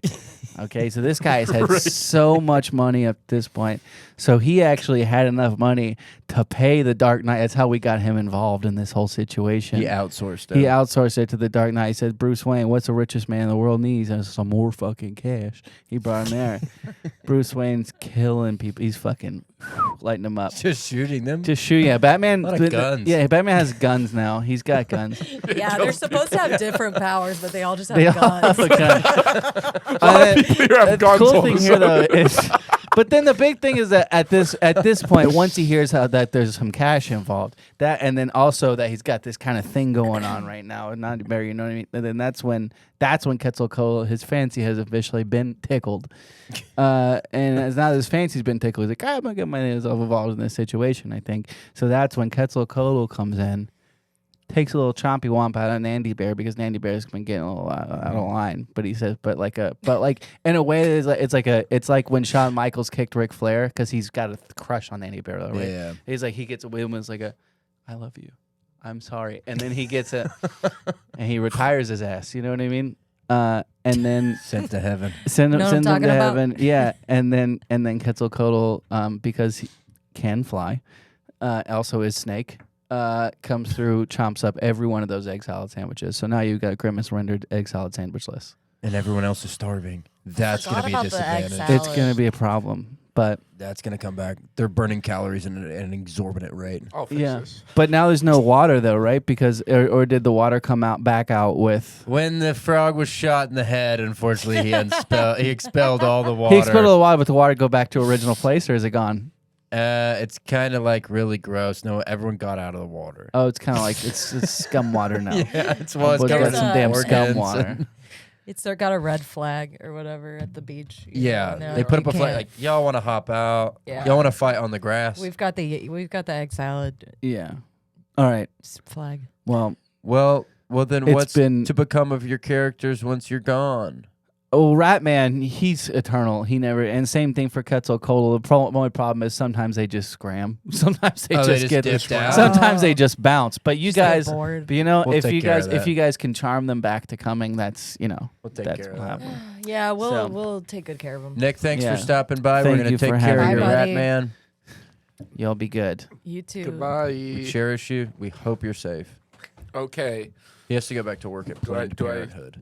Okay, so this guy has had so much money at this point. So he actually had enough money to pay the Dark Knight. That's how we got him involved in this whole situation. He outsourced it. He outsourced it to the Dark Knight. He said, Bruce Wayne, what's the richest man in the world needs? And some more fucking cash. He brought him there. Bruce Wayne's killing people. He's fucking lighting them up. Just shooting them. Just shoot, yeah. Batman. A lot of guns. Yeah, Batman has guns now. He's got guns. Yeah, they're supposed to have different powers, but they all just have They all guns. have a gun. People here have The guns cool all thing of a here, sudden. though, is, but then the big thing is that at this point, once he hears that there's some cash involved, that and then also that he's got this kind of thing going on right now, and not Barry, you know what I mean? And then that's when Quetzalcoatl, his fancy has officially been tickled, and as now his fancy's been tickled, he's like, I'm gonna get myself involved in this situation. I think so. That's when Quetzalcoatl comes in. Takes a little chompy womp out of Nandy Bear because Nandy Bear's been getting a little out of line. But he says, but in a way, it's like when Shawn Michaels kicked Ric Flair because he's got a crush on Nandy Bear, though, right? Yeah. He's like, he gets away with it's like I love you, I'm sorry, and then he gets and he retires his ass. You know what I mean? And then Sent to heaven. send him Know what I'm to talking about? heaven. Yeah, and then Quetzalcoatl, because he can fly, also is snake. Comes through, chomps up every one of those egg salad sandwiches. So now you've got a Grimace rendered egg salad sandwich list. And everyone else is starving. That's going to be a Forgot about the egg disadvantage. salad. It's going to be a problem. But That's going to come back. They're burning calories at an exorbitant rate. I'll fix yeah, this. but now there's no water though, right? Because or did the water come back out with? When the frog was shot in the head, unfortunately, he expelled all the water. He expelled all the water, but the water go back to original place, or is it gone? It's kind of like really gross. No, everyone got out of the water. Oh, it's kind of like it's scum water now. Yeah, it's Well, it's covered got in some damn scum organs water. and- It's got a red flag or whatever at the beach. Yeah, No, they put you up a flag can't. like y'all want to hop out. Yeah. Y'all want to fight on the grass. We've got the egg salad Yeah. All right. flag. Well, Well, then It's what's been- to become of your characters once you're gone? Ratman, he's eternal. He never. And same thing for Quetzalcoatl. The only problem is sometimes they just scram. Sometimes they Oh, just they get. dipped out? Sometimes Oh. they just bounce. But you Just get guys, bored. but you know, We'll take care of if that. you guys can charm them back to coming, that's We'll take that's care what of that. happen. Yeah, So- we'll take good care of them. Nick, thanks Yeah. for stopping by. Thank We're going you to take for care of having your me. rat Bye, man. You'll be good. You too. Goodbye. We cherish you. We hope you're safe. Okay. He has to go back to work at Planned do I- Parenthood.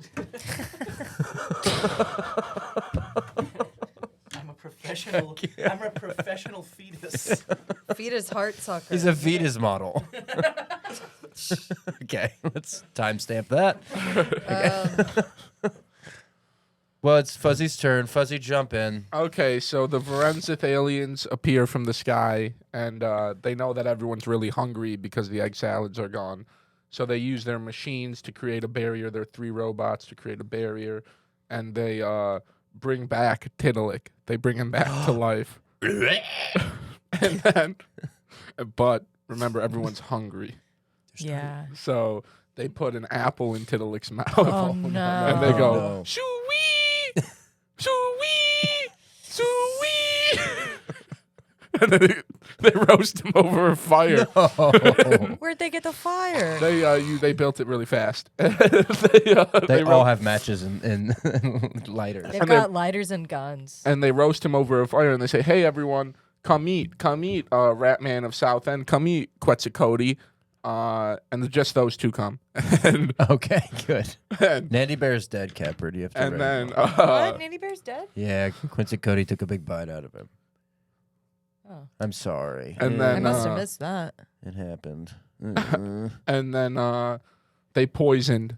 I'm a professional. I'm a professional fetus. Fetus heart sucker. He's a fetus model. Okay, let's timestamp that. Well, it's Fuzzy's turn. Fuzzy, jump in. Okay, so the Varenzith aliens appear from the sky, and they know that everyone's really hungry because the egg salads are gone. So they use their machines to create a barrier. Their 3 robots to create a barrier, and they bring back Tiddalik. They bring him back to life. And then, but remember, everyone's hungry. Yeah. So they put an apple in Tiddalik's mouth. Oh, no. And they go, no. shoo-wee, shoo-wee, shoo-wee. And then they roast him over a fire. Where'd they get the fire? They built it really fast. They they all have matches and lighters. They've and got lighters and guns. and they roast him over a fire, and they say, "Hey, everyone, come eat, Ratman of Southend, come eat Quetzalcoatl." And just those two come. and Okay, good. and, Nandy Bear's dead, Capper. Do you have to and then What? Nanny Bear's dead? Yeah, Quincy Cody took a big bite out of him. Oh. I'm sorry. And I then, must have missed that. It happened. and then they poisoned.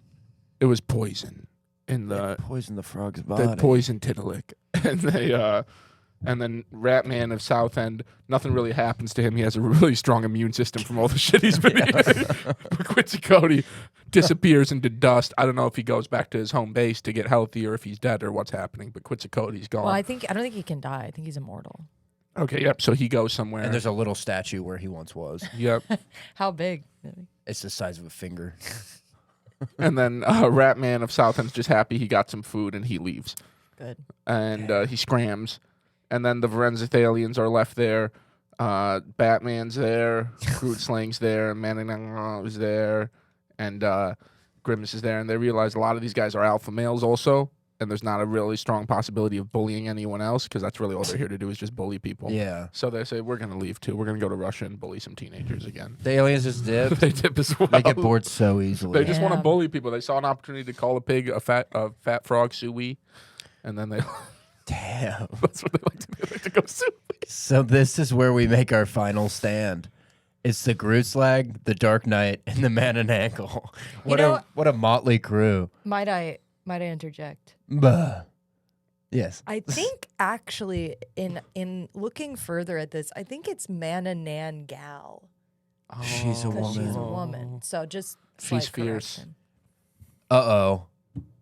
It was poison in the. Poisoned the frog's body. They poisoned Tiddalik, and and then Ratman of Southend. Nothing really happens to him. He has a really strong immune system from all the shit he's been eating. But Quincy Cody disappears into dust. I don't know if he goes back to his home base to get healthy or if he's dead or what's happening. But Quincy Cody's gone. Well, I don't think he can die. I think he's immortal. Okay, yep. So he goes somewhere. And there's a little statue where he once was. Yep. How big? It's the size of a finger. And then Ratman of Southend's just happy he got some food and he leaves. Good. and he scrams. And then the Forensic aliens are left there. Batman's there, Groot Slang's there, Manning is there, and Grimace is there. And they realize a lot of these guys are alpha males also, and there's not a really strong possibility of bullying anyone else because that's really all they're here to do is just bully people. Yeah. So they say, we're going to leave too. We're going to go to Russia and bully some teenagers again. The aliens just dip. They dip as well. They get bored so easily. They just want to Yeah. bully people. They saw an opportunity to call a pig a fat frog suey, and then they Damn. that's what they like to do. They like to go suey. So this is where we make our final stand. It's the Groot Slag, the Dark Knight, and the Man in Ankle. What a motley crew. Might I interject? Bah. Yes. I think actually in looking further at this, I think it's Mana Nan Gal. She's a Because she's a woman. woman. So just She's slight fierce. correction. Uh-oh.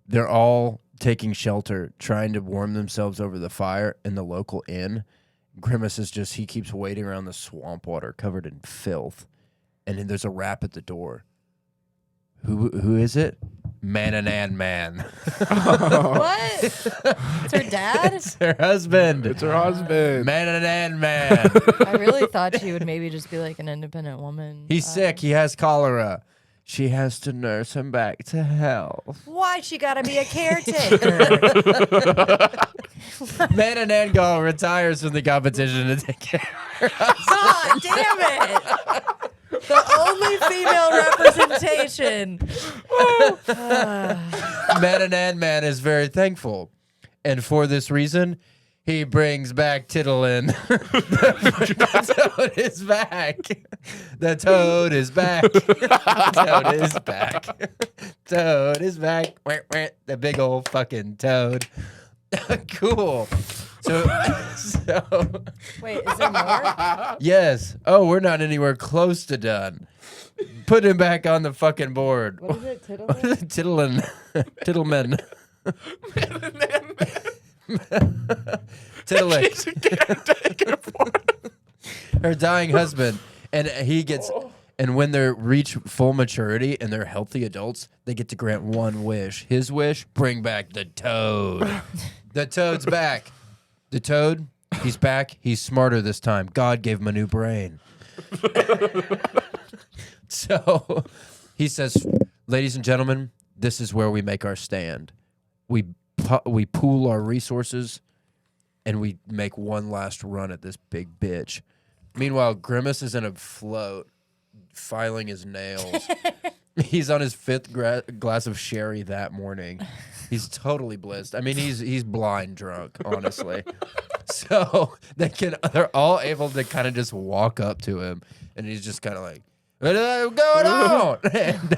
They're all taking shelter, trying to warm themselves over the fire in the local inn. Grimace is he keeps wading around the swamp water covered in filth. And then there's a rap at the door. Who is it? Mananan Man. What? It's her dad? It's her husband. It's her husband. Mananan Man. I really thought she would maybe just be like an independent woman. He's sick. He has cholera. She has to nurse him back to health. Why she gotta be a caretaker? Mananangal retires from the competition to take care of her. God damn it! The only female representation. Mananan Man is very thankful. And for this reason, he brings back Tiddlin. The toad is back. The toad is back. The toad is back. Toad is back. Wah, wah. The big old fucking toad. Cool. So, Wait, is there more? yes. Oh, we're not anywhere close to done. Put him back on the fucking board. What is it, Tiddler? Tiddleman. Tiddlick. Her dying husband. And he gets, and when they reach full maturity and they're healthy adults, they get to grant one wish. His wish, bring back the toad. The toad's back. The toad, he's back. He's smarter this time. God gave him a new brain. So he says, ladies and gentlemen, this is where we make our stand. We pool our resources and we make one last run at this big bitch. Meanwhile, Grimace is in a float, filing his nails. He's on his fifth glass of sherry that morning. He's totally blitzed. I mean, he's blind drunk, honestly. So they're all able to kind of just walk up to him, and he's just kind of like, "What's going on?" And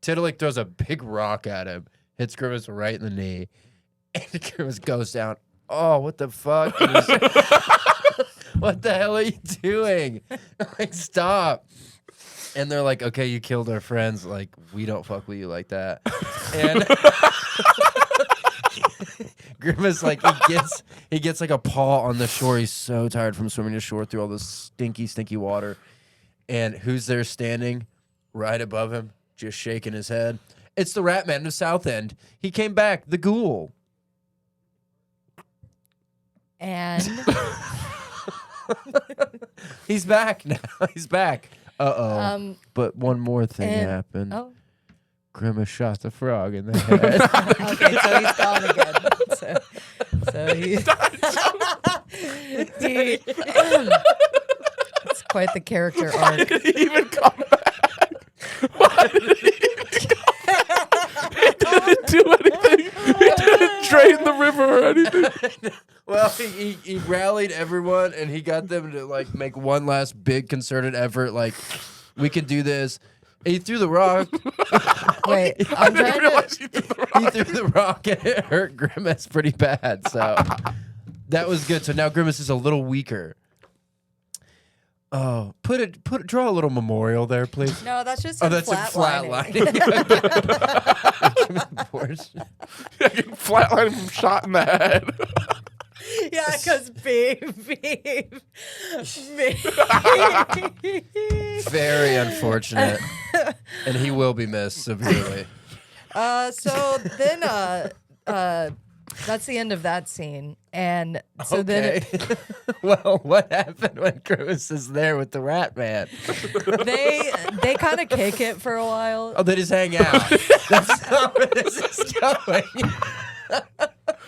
Tiddlick throws a big rock at him, hits Grimace right in the knee, and Grimace goes down. Oh, what the fuck? And what the hell are you doing? Like, stop. And they're like, okay, you killed our friends. Like, we don't fuck with you like that. And Grimace, like, he gets like a paw on the shore. He's so tired from swimming ashore through all this stinky, stinky water. And who's there standing right above him, just shaking his head? It's the Rat Man of Southend. He came back, the ghoul. And He's back now. He's back. Uh-oh. But one more thing happened. oh, Grimace shot the frog in the head. okay, so he's gone again. So it's quite the character arc. Did he even come back? Why did he even come back? He didn't do anything. He didn't drain the river or anything. Well, he rallied everyone and he got them to like make one last big concerted effort. Like, we can do this. He threw the rock. Wait, I I'm didn't trying realize to. he threw the rock. He threw the rock and it hurt Grimace pretty bad. So that was good. So now Grimace is a little weaker. Oh, draw a little memorial there, please. No, that's just Oh, him that's a flatlining. flatlining. Yeah, getting flatlined from shot in the head. Yeah, because beep. Very unfortunate. And he will be missed severely. So then That's the end of that scene. And so then Well, what happened when Grimace is there with the Rat Man? they kind of kick it for a while. Oh, they just hang out. That's not where this is going.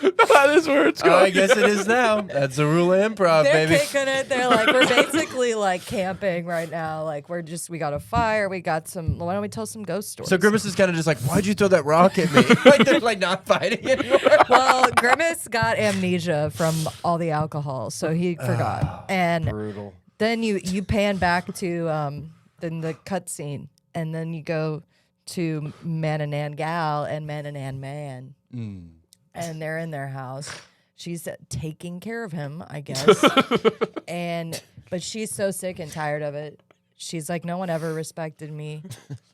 That is where it's Oh, going. I guess it is now. That's the rule of improv, They're baby. kicking it. They're like, we're basically like camping right now. Like we got a fire. We got some. Why don't we tell some ghost stories? So Grimace is kind of just like, why'd you throw that rock at me? Like they're like not fighting anymore. Well, Grimace got amnesia from all the alcohol, so he forgot. And Brutal. then you pan back to then the cutscene, and then you go to Man and Nan Gal and Man and Nan Man, and they're in their house. She's taking care of him, I guess, but she's so sick and tired of it. She's like, no one ever respected me.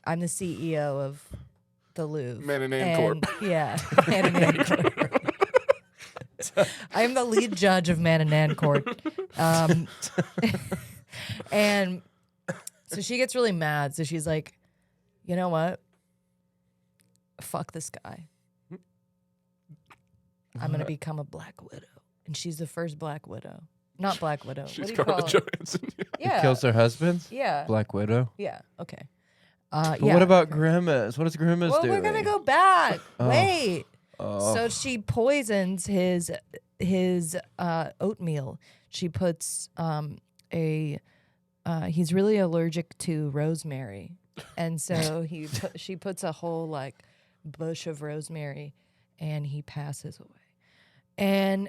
I'm the CEO of the Louvre. Man and Nan Corp. Yeah, Man and Nan Corp. I am the lead judge of Man and Nan Court. And so she gets really mad. So she's like, you know what? Fuck this guy. I'm going to become a Black Widow. And she's the first Black Widow. Not Black Widow. She's what do you call Scarlett it? Johansson. Yeah. Kills her husband? Yeah. Black Widow? Yeah. Okay. But yeah. what about Grimace? What does Grimace Well, do? we're going to go back. Oh. Wait. Oh. So she poisons his oatmeal. She puts he's really allergic to rosemary, and so she puts a whole like bush of rosemary, and he passes away. And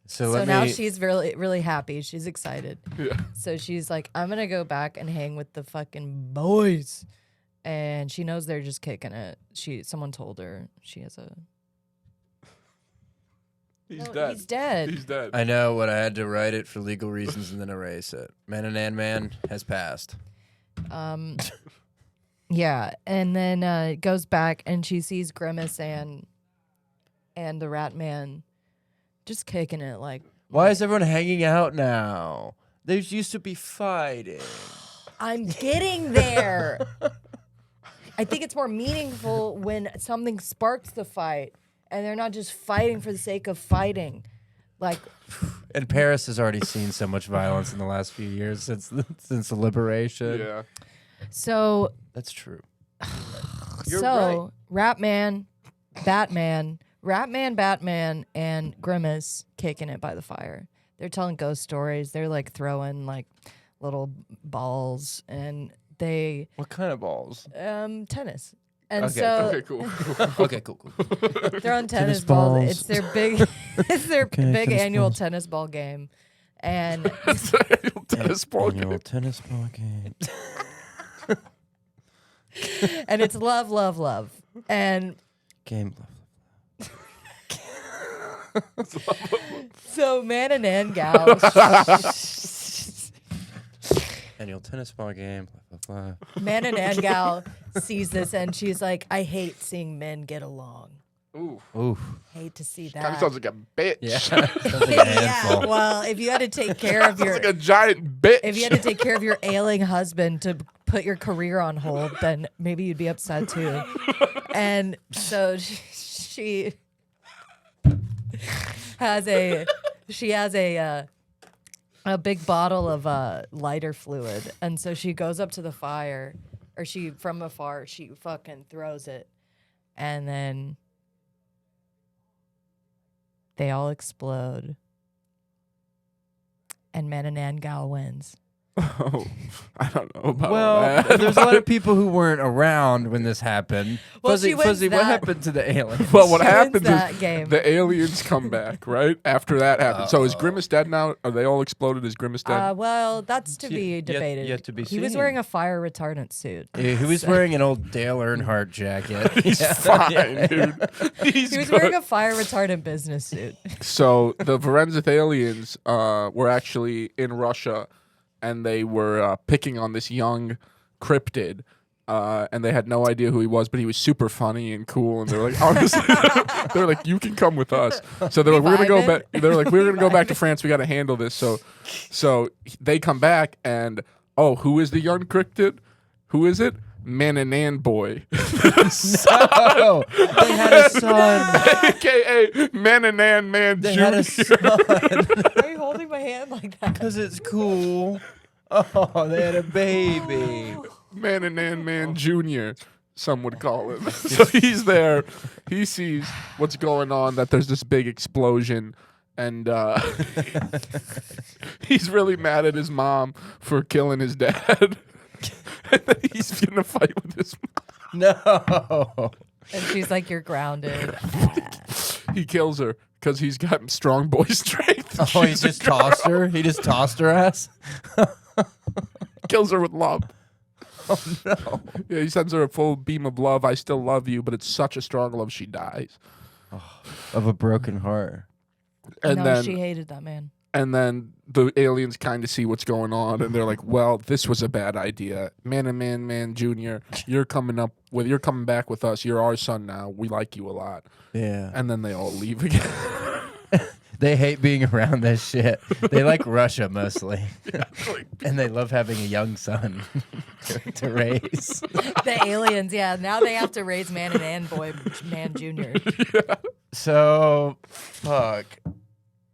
so now she's really really happy. She's excited. Yeah. So she's like, I'm gonna go back and hang with the fucking boys. And she knows they're just kicking it. Someone told her she has a. He's No, dead. he's dead. He's dead. I know, but I had to write it for legal reasons and then erase it. Man and Nan Man has passed. Yeah, and then it goes back and she sees Grimace and the Rat Man just kicking it like. Why is everyone hanging out now? They used to be fighting. I'm getting there. I think it's more meaningful when something sparks the fight and they're not just fighting for the sake of fighting. Like, And Paris has already seen so much violence in the last few years since the liberation. Yeah. so That's true. so right. Rat Batman, and Grimace kicking it by the fire. They're telling ghost stories. They're like throwing like little balls and they What kind of balls? tennis. And Okay, so Okay, cool. Okay, cool. they're on tennis balls. balls. It's their big it's their Okay, big tennis annual balls. tennis ball game. And Tennis ball Annual game. tennis ball game. and it's love, love, love. And Game. so Man and Nan Gal Annual tennis ball game. Blah, blah, blah. Man and Nan Gal sees this and she's like, I hate seeing men get along. Ooh. Oof. Hate to see Kind of that. sounds like a bitch. Yeah. Sounds like a Yeah, handful. well, if you had to take care of Sounds your like a giant bitch. if you had to take care of your ailing husband to put your career on hold, then maybe you'd be upset too. And so she has a big bottle of lighter fluid, and so she goes up to the fire, or from afar she fucking throws it, and then they all explode, and Man and Nan Gal wins. Oh, I don't know about Well, that. there's a lot of people who weren't around when this happened. Well, she wins Fuzzy, what that. happened to the alien? Well, what She wins happens that is game. the aliens come back, right? After that happens. So is Grimace dead now? Are they all exploded? Is Grimace dead? Well, that's to be Yet- debated. yet to be He was seen. wearing a fire retardant suit. Yeah, he was wearing an old Dale Earnhardt jacket. He's fine, dude. He's He was good. wearing a fire retardant business suit. So the Varenzith aliens were actually in Russia, and they were picking on this young cryptid, and they had no idea who he was, but he was super funny and cool. And they're like, honestly, they're like, you can come with us. So they're like, we're gonna go back. They're like, we're gonna go back to France. We got to handle this. So they come back, and oh, who is the young cryptid? Who is it? Mananan Boy. No, they had a son. AKA Mananan Man They Jr. had a son. Are you holding my hand like that? Because it's cool. Oh, they had a baby. Mananan Man Jr., some would call him. So he's there. He sees what's going on, that there's this big explosion. And he's really mad at his mom for killing his dad. And then he's going to fight with his mom. No. And she's like, "You're grounded." He kills her because he's got strong boy strength. Oh, he She's a just tossed her? He just tossed her ass? kills her with love. Oh, no. Yeah, he sends her a full beam of love. I still love you, but it's such a strong love she dies. Of a broken heart. And no, then she hated that man. And then the aliens kind of see what's going on, and they're like, "Well, this was a bad idea, Man Jr. You're coming back with us. You're our son now. We like you a lot." Yeah. And then they all leave again. They hate being around this shit. They like Russia mostly. Yeah, like, And they love having a young son to raise. The aliens, yeah. Now they have to raise Man and Boy Man Jr. So, fuck.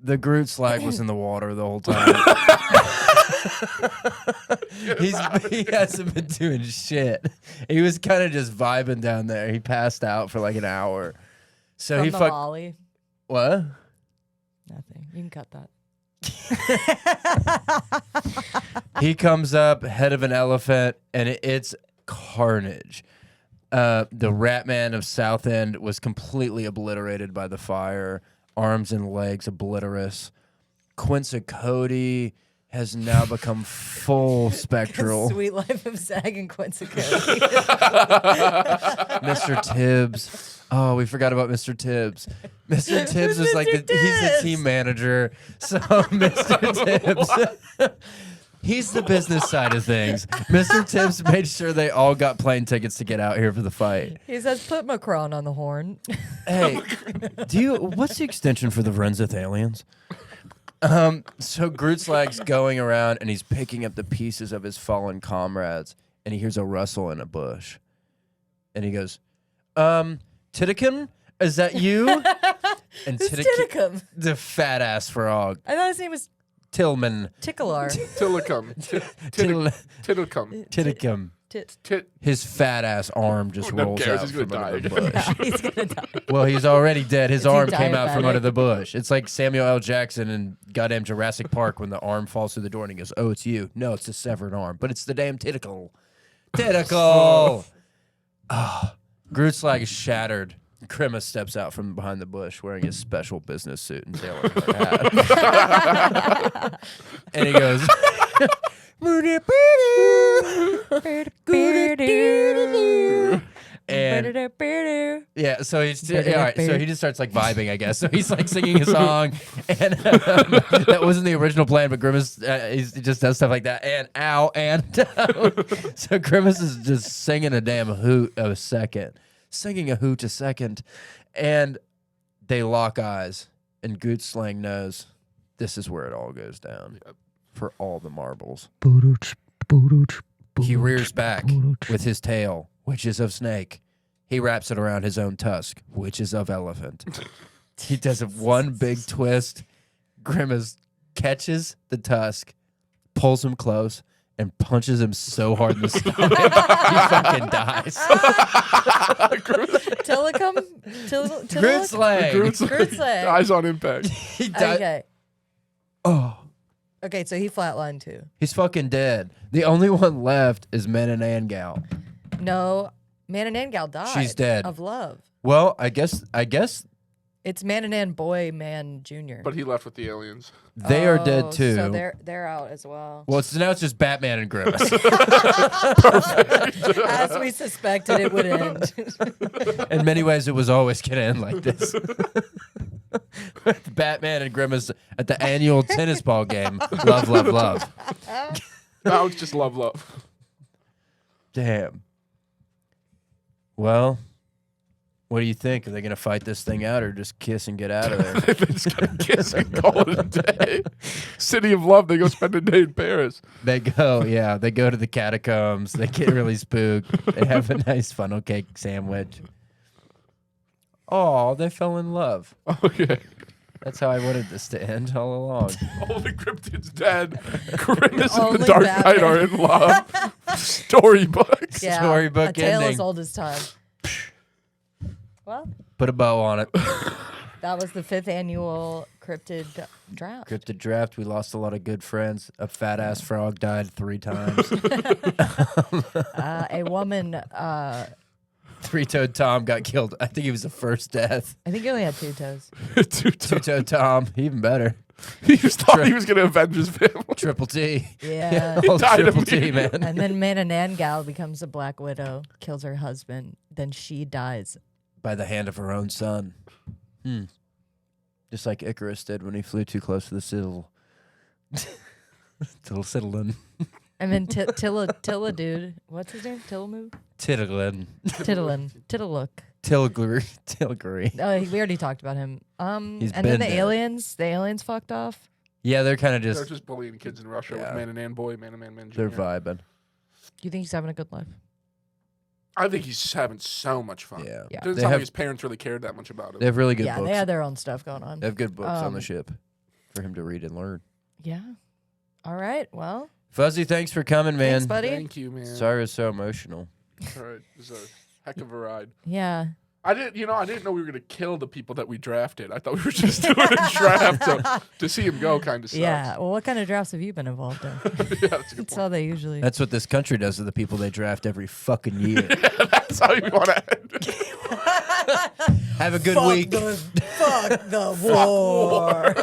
The Groot slag was in the water the whole time. He hasn't been doing shit. He was kind of just vibing down there. He passed out for like an hour. So From he the fucked. volley. What? Nothing. You can cut that. He comes up, head of an elephant, and it's carnage. The Rat Man of Southend was completely obliterated by the fire. Arms and legs obliterous. Quincy has now become full spectral. Sweet Life of Zag and Quincy. Mr. Tibbs. Oh, we forgot about Mr. Tibbs. Mr. Tibbs is like he's the Tibbs? team manager. So Mr. Tibbs, he's the business side of things. Mr. Tibbs made sure they all got plane tickets to get out here for the fight. He says, "Put Macron on the horn." Hey, what's the extension for the Vrenzith aliens? So Grootslag's going around and he's picking up the pieces of his fallen comrades, and he hears a rustle in a bush. And he goes, Titikum, is that you? And Who's Titikum? the fat ass frog. I thought his name was Tillman. Ticklar. Tillicum. Tiddlecum. Titikum. Tit. His fat ass arm just No, rolls Garrett's out gonna from under the die. bush. He's gonna die. Well, he's already dead. His Is he arm came out from diabetic? under the bush. It's like Samuel L. Jackson in goddamn Jurassic Park when the arm falls through the door and he goes, "Oh, it's you." No, it's a severed arm, but it's the damn titicle. Titicle. Grootslag is shattered. Grimace steps out from behind the bush wearing his special business suit and tailor hat. And he goes, and yeah, so he's all right. So he just starts like vibing, I guess. So he's like singing a song, and that wasn't the original plan. But Grimace, he just does stuff like that. And ow, and so Grimace is just singing a damn hoot a second, and they lock eyes, and Gootslang knows this is where it all goes down for all the marbles. He rears back with his tail, which is of snake. He wraps it around his own tusk, which is of elephant. He does one big twist. Grimace catches the tusk, pulls him close, and punches him so hard in the stomach, he fucking dies. Tillicum? Grootslag. Eyes on impact. He died. Okay. Oh. Okay, so he flatlined too. He's fucking dead. The only one left is Menanangal. No, Mananangal died. She's dead. Of love. Well, I guess It's Mananan Boy Man Jr. But he left with the aliens. they are dead too. So they're out as well. Well, now it's just Batman and Grimace. As we suspected it would end. In many ways, it was always going to end like this. Batman and Grimace at the annual tennis ball game. Love, love, love. Now it's just love, love. Damn. Well, What do you think? Are they going to fight this thing out or just kiss and get out of there? They're just gonna kiss and call it a day. City of Love. They go spend a day in Paris. They go to the catacombs. They get really spooked. They have a nice funnel cake sandwich. Oh, they fell in love. Okay. That's how I wanted this to end all along. All the cryptids dead. Grimace and Only the Dark Batman. Knight are in love. Storybooks. Yeah, Storybook a tale ending. as old as time. Well, Put a bow on it. that was the 5th annual Cryptid Draft. Cryptid Draft. We lost a lot of good friends. A fat ass frog died 3 times. A woman, Three-toed Tom got killed. I think he was the first death. I think he only had 2 toes. Two-toed Tom, even better. He just thought he was going to avenge his family. Triple T. Yeah. Old died Triple T, immediately. man. And then Manananggal becomes a Black Widow, kills her husband, then she dies. By the hand of her own son. Just like Icarus did when he flew too close to the citadel. Citadel. And then Tilla dude, what's his name? Tillamoo? Tiddlin. Tiddalook. Tilgary. Oh, we already talked about him. He's and been then the dead. aliens fucked off. Yeah, they're kind of They're just, just bullying kids in Russia Yeah. with Man and Man Boy, Man and Man Man Jr. they're vibing. Do you think he's having a good life? I think he's having so much fun. Yeah. Yeah. Doesn't They sound have- like his parents really cared that much about They him. have really good Yeah, books. they had their own stuff going on. They have good books on the Um, ship for him to read and learn. Yeah. All right. Well, Fuzzy, thanks for coming, man. thanks, buddy. Thank you, man. Sorry it was so emotional. All right, it was a heck of a ride. Yeah. I didn't know we were gonna kill the people that we drafted. I thought we were just doing a draft, so to see him go kind of sucks. Yeah. Well, what kind of drafts have you been involved in? Yeah, that's a good That's point. how they usually. That's what this country does to the people they draft every fucking year. That's how you want to end. Have a good week. Fuck the war.